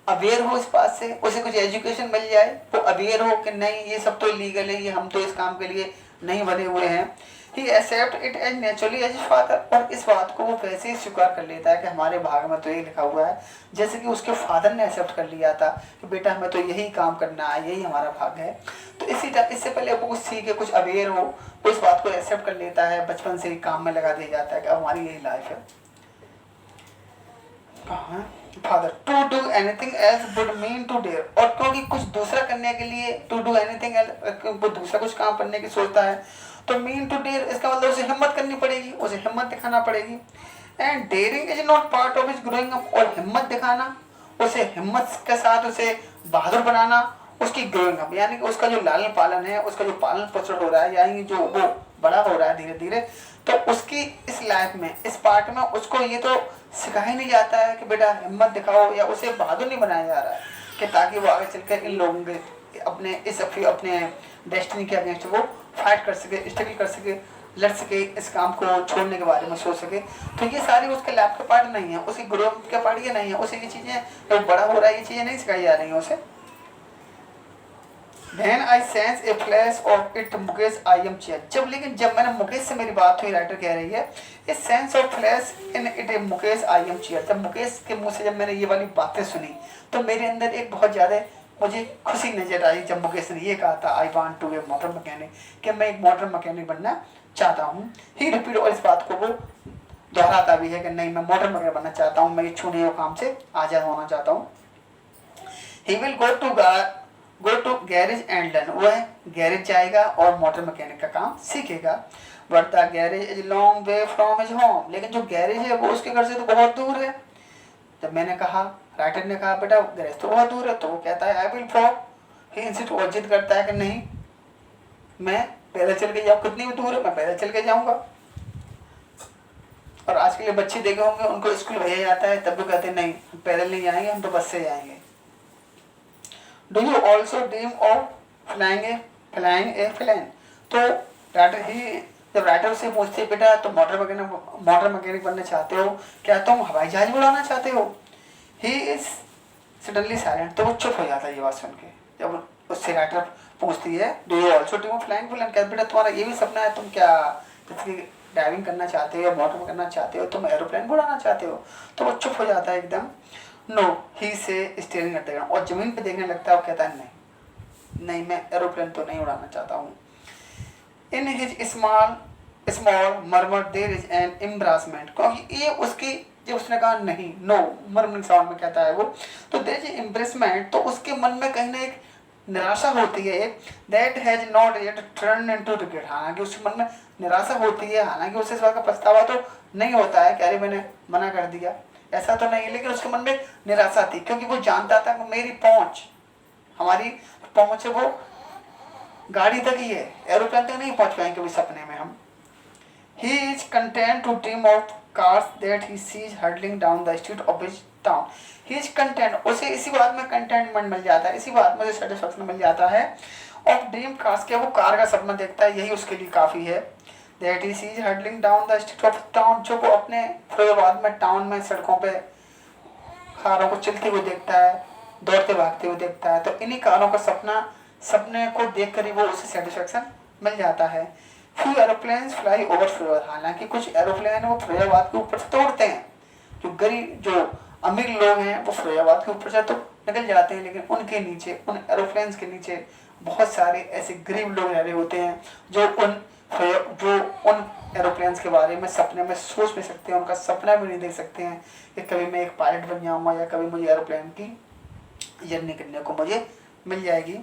अवेयर हो इस बात से, उसे कुछ एजुकेशन मिल जाए, वो अवेयर हो कि नहीं ये सब तो इलीगल है, ये हम तो इस काम के लिए नहीं बने हुए हैं, he accept it as naturally as his father, और इस बात को वो वैसे ही स्वीकार कर लेता है कि हमारे भाग में तो ये लिखा हुआ है, जैसे कि उसके फादर ने एक्सेप्ट कर लिया था कि बेटा हमें तो यही काम करना है, यही हमारा भाग है। तो इससे पहले वो कुछ सीखे, कुछ अवेयर हो, वो इस बात को एक्सेप्ट कर लेता है, बचपन से ही काम में लगा दिया जाता है कि अब हमारी यही लाइफ है। Father, to do anything else would mean to dare, और क्योंकि कुछ दूसरा करने के लिए, टू डू एनीथिंग एल्स, वो दूसरा कुछ काम करने की सोचता है, तो मीन टू डेयर इसका मतलब उसे हिम्मत करनी पड़ेगी, उसे हिम्मत दिखाना पड़ेगी। And daring is not part of his growing up, और हिम्मत दिखाना, उसे हिम्मत के साथ उसे बहादुर बनाना उसकी ग्रोइंग अप, यानी कि उसका जो लालन पालन है, उसका जो पालन पोषण हो रहा है, यानी जो वो बड़ा हो रहा है धीरे धीरे, तो उसकी इस लाइफ में, इस पार्ट में उसको ये तो सिखाया नहीं जाता है कि बेटा हिम्मत दिखाओ, या उसे बहादुर नहीं बनाया जा रहा है कि ताकि वो आगे चलकर इन लोगों के अपने डेस्टिनी के अगेंस्ट वो फाइट कर सके, स्ट्रगल कर सके, लड़ सके, इस काम को छोड़ने के बारे में सोच सके। तो ये सारी उसके लाइफ के पार्ट नहीं है, उसकी ग्रोथ के पार्ट ये नहीं है, उसे ये चीजें जब बड़ा हो रहा है ये चीजें नहीं सिखाई जा रही है उसे। Then I sense a flash of it, Mukesh I am chair, जब मैंने मुकेश से मेरी बात हुई, राइटर कह रही है ये sense of flash in it Mukesh I am chair, जब मुकेश के मुंह से जब मैंने ये वाली बातें सुनी तो मेरे अंदर एक बहुत ज़्यादा मुझे खुशी नजर आई जब मुकेश ने ये कहा था I want to be motor mechanic, कि मैं एक मोटर मैकेनिक बनना चाहता हूँ। ही रिपीट, और इस बात को वो दोहराता भी है कि नहीं मैं मोटर मैकेनिक बनना चाहता हूँ, मैं ये छूने हुए काम से आज़ाद होना चाहता हूँ। He will go to garage and learn, वह गैरेज जाएगा और मोटर मैकेनिक का काम सीखेगा। But the garage is long way from his home, लेकिन जो गैरेज है वो उसके घर से तो बहुत दूर है। जब मैंने कहा, राइटर ने कहा बेटा गैरेज तो बहुत दूर है, तो वो कहता है I will walk. He insist, वो जिद करता है कि नहीं मैं पैदल चल के जाऊँ, कितनी भी दूर है मैं पैदल चल के जाऊँगा। और आज के लिए बच्चे देखे होंगे, उनको स्कूल भेजा जाता है तब भी कहते हैं नहीं हम पैदल नहीं जाएंगे, हम तो बस से जाएंगे। Do you also dream of flying a plane, तो जब राइटर से पूछते बेटा तो मोटर मैकेनिक बनना चाहते हो, क्या तुम हवाई जहाज उड़ाना चाहते हो? ही इज सडनली साइलेंट, तो वो चुप हो जाता है ये बात सुन के। जब उससे राइटर पूछती है do you also dream of flying plane, क्या बेटा तुम्हारा ये भी सपना है, तुम क्या ड्राइविंग करना चाहते हो, मोटर में करना चाहते हो, तुम एरोप्लेन उड़ाना चाहते हो? तो वो चुप हो जाता है एकदम। नो ही से स्टीयरिंग करते हैं और जमीन पे देखने लगता है, वो कहता है नहीं मैं एरोप्लेन तो नहीं उड़ाना चाहता हूँ। In his small murmur there is an embarrassment, क्योंकि ये उसकी जब उसने कहा नहीं नो मर्मरिंग साउंड में कहता है वो, तो देयर इज एम्ब्रेसमेंट, तो उसके मन में कहीं ना एक निराशा होती है, that has not yet turn into regret, हालांकि उसके मन में निराशा होती है, हालांकि उसे इस बात का पछतावा तो नहीं होता है कि अरे मैंने मना कर दिया, ऐसा तो नहीं, लेकिन उसके मन में निराशा थी क्योंकि वो जानता था कि मेरी पहुंच, हमारी पहुंच है वो गाड़ी तक ही है, एरोप्लेन तक नहीं पहुंच पाएंगे कभी सपने में हम। He is content to dream of cars that he sees hurdling down the street of his town, he is content, उसे इसी बात में कंटेंटमेंट मिल जाता है, इसी बात में सेटिस्फेक्शन मिल जाता है। ऑफ ड्रीम कार्स के, वो कार का सपना देखता है, यही उसके लिए काफ़ी है। That he sees hurdling down the street of town, जो वो अपने फिरोजाबाद में टाउन में सड़कों पे कारों को चलते हुए देखता है, दौड़ते भागते हुए देखता है, तो इन्हीं कारों का सपने को देख कर ही वो उसे सेटिस्फेक्शन मिल जाता है। Few aeroplanes fly over Firozabad, हालांकि कुछ एरोप्लेन वो फिरोजाबाद के ऊपर से तोड़ते हैं, जो अमीर लोग हैं वो फिरोजाबाद के ऊपर से तो निकल जाते हैं, लेकिन उनके नीचे, उन एरोप्लेन्स के नीचे बहुत सारे ऐसे गरीब लोग रह रहे होते हैं जो उन एरोप्लेन्स के बारे में सपने में सोच नहीं सकते हैं, उनका सपना भी नहीं देख सकते हैं कि कभी मैं एक पायलट बन जाऊंगा या कभी मुझे एरोप्लेन की जर्नी करने को मुझे मिल जाएगी।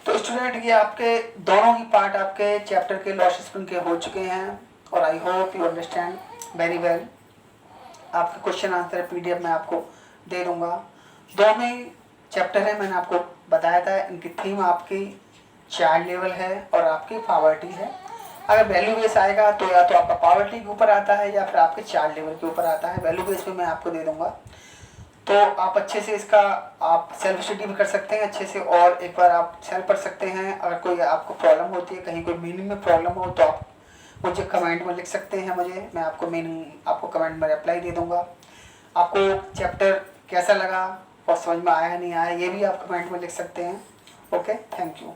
तो स्टूडेंट, ये आपके दोनों ही पार्ट आपके चैप्टर के लॉस स्प्रिंग के हो चुके हैं और I hope you understand very well. आपके क्वेश्चन आंसर PDF में आपको दे दूंगा। दोनों ही चैप्टर है, मैंने आपको बताया था, इनकी थीम आपकी चाइल्ड लेवल है और आपकी पॉवर्टी है। अगर वैल्यू बेस आएगा तो या तो आपका पॉवर्टी के ऊपर आता है या फिर आपके चाइल्ड लेवल के ऊपर आता है, वैल्यू बेस पे मैं आपको दे दूंगा। तो आप अच्छे से इसका आप सेल्फ स्टडी भी कर सकते हैं अच्छे से, और एक बार आप सेल्फ पढ़ सकते हैं। अगर कोई आपको प्रॉब्लम होती है, कहीं कोई मीनिंग में प्रॉब्लम हो तो आप मुझे कमेंट में लिख सकते हैं, मैं मीनिंग आपको कमेंट में रिप्लाई दे दूंगा। आपको चैप्टर कैसा लगा और समझ में आया नहीं आया, ये भी आप कमेंट में लिख सकते हैं। Okay, thank you.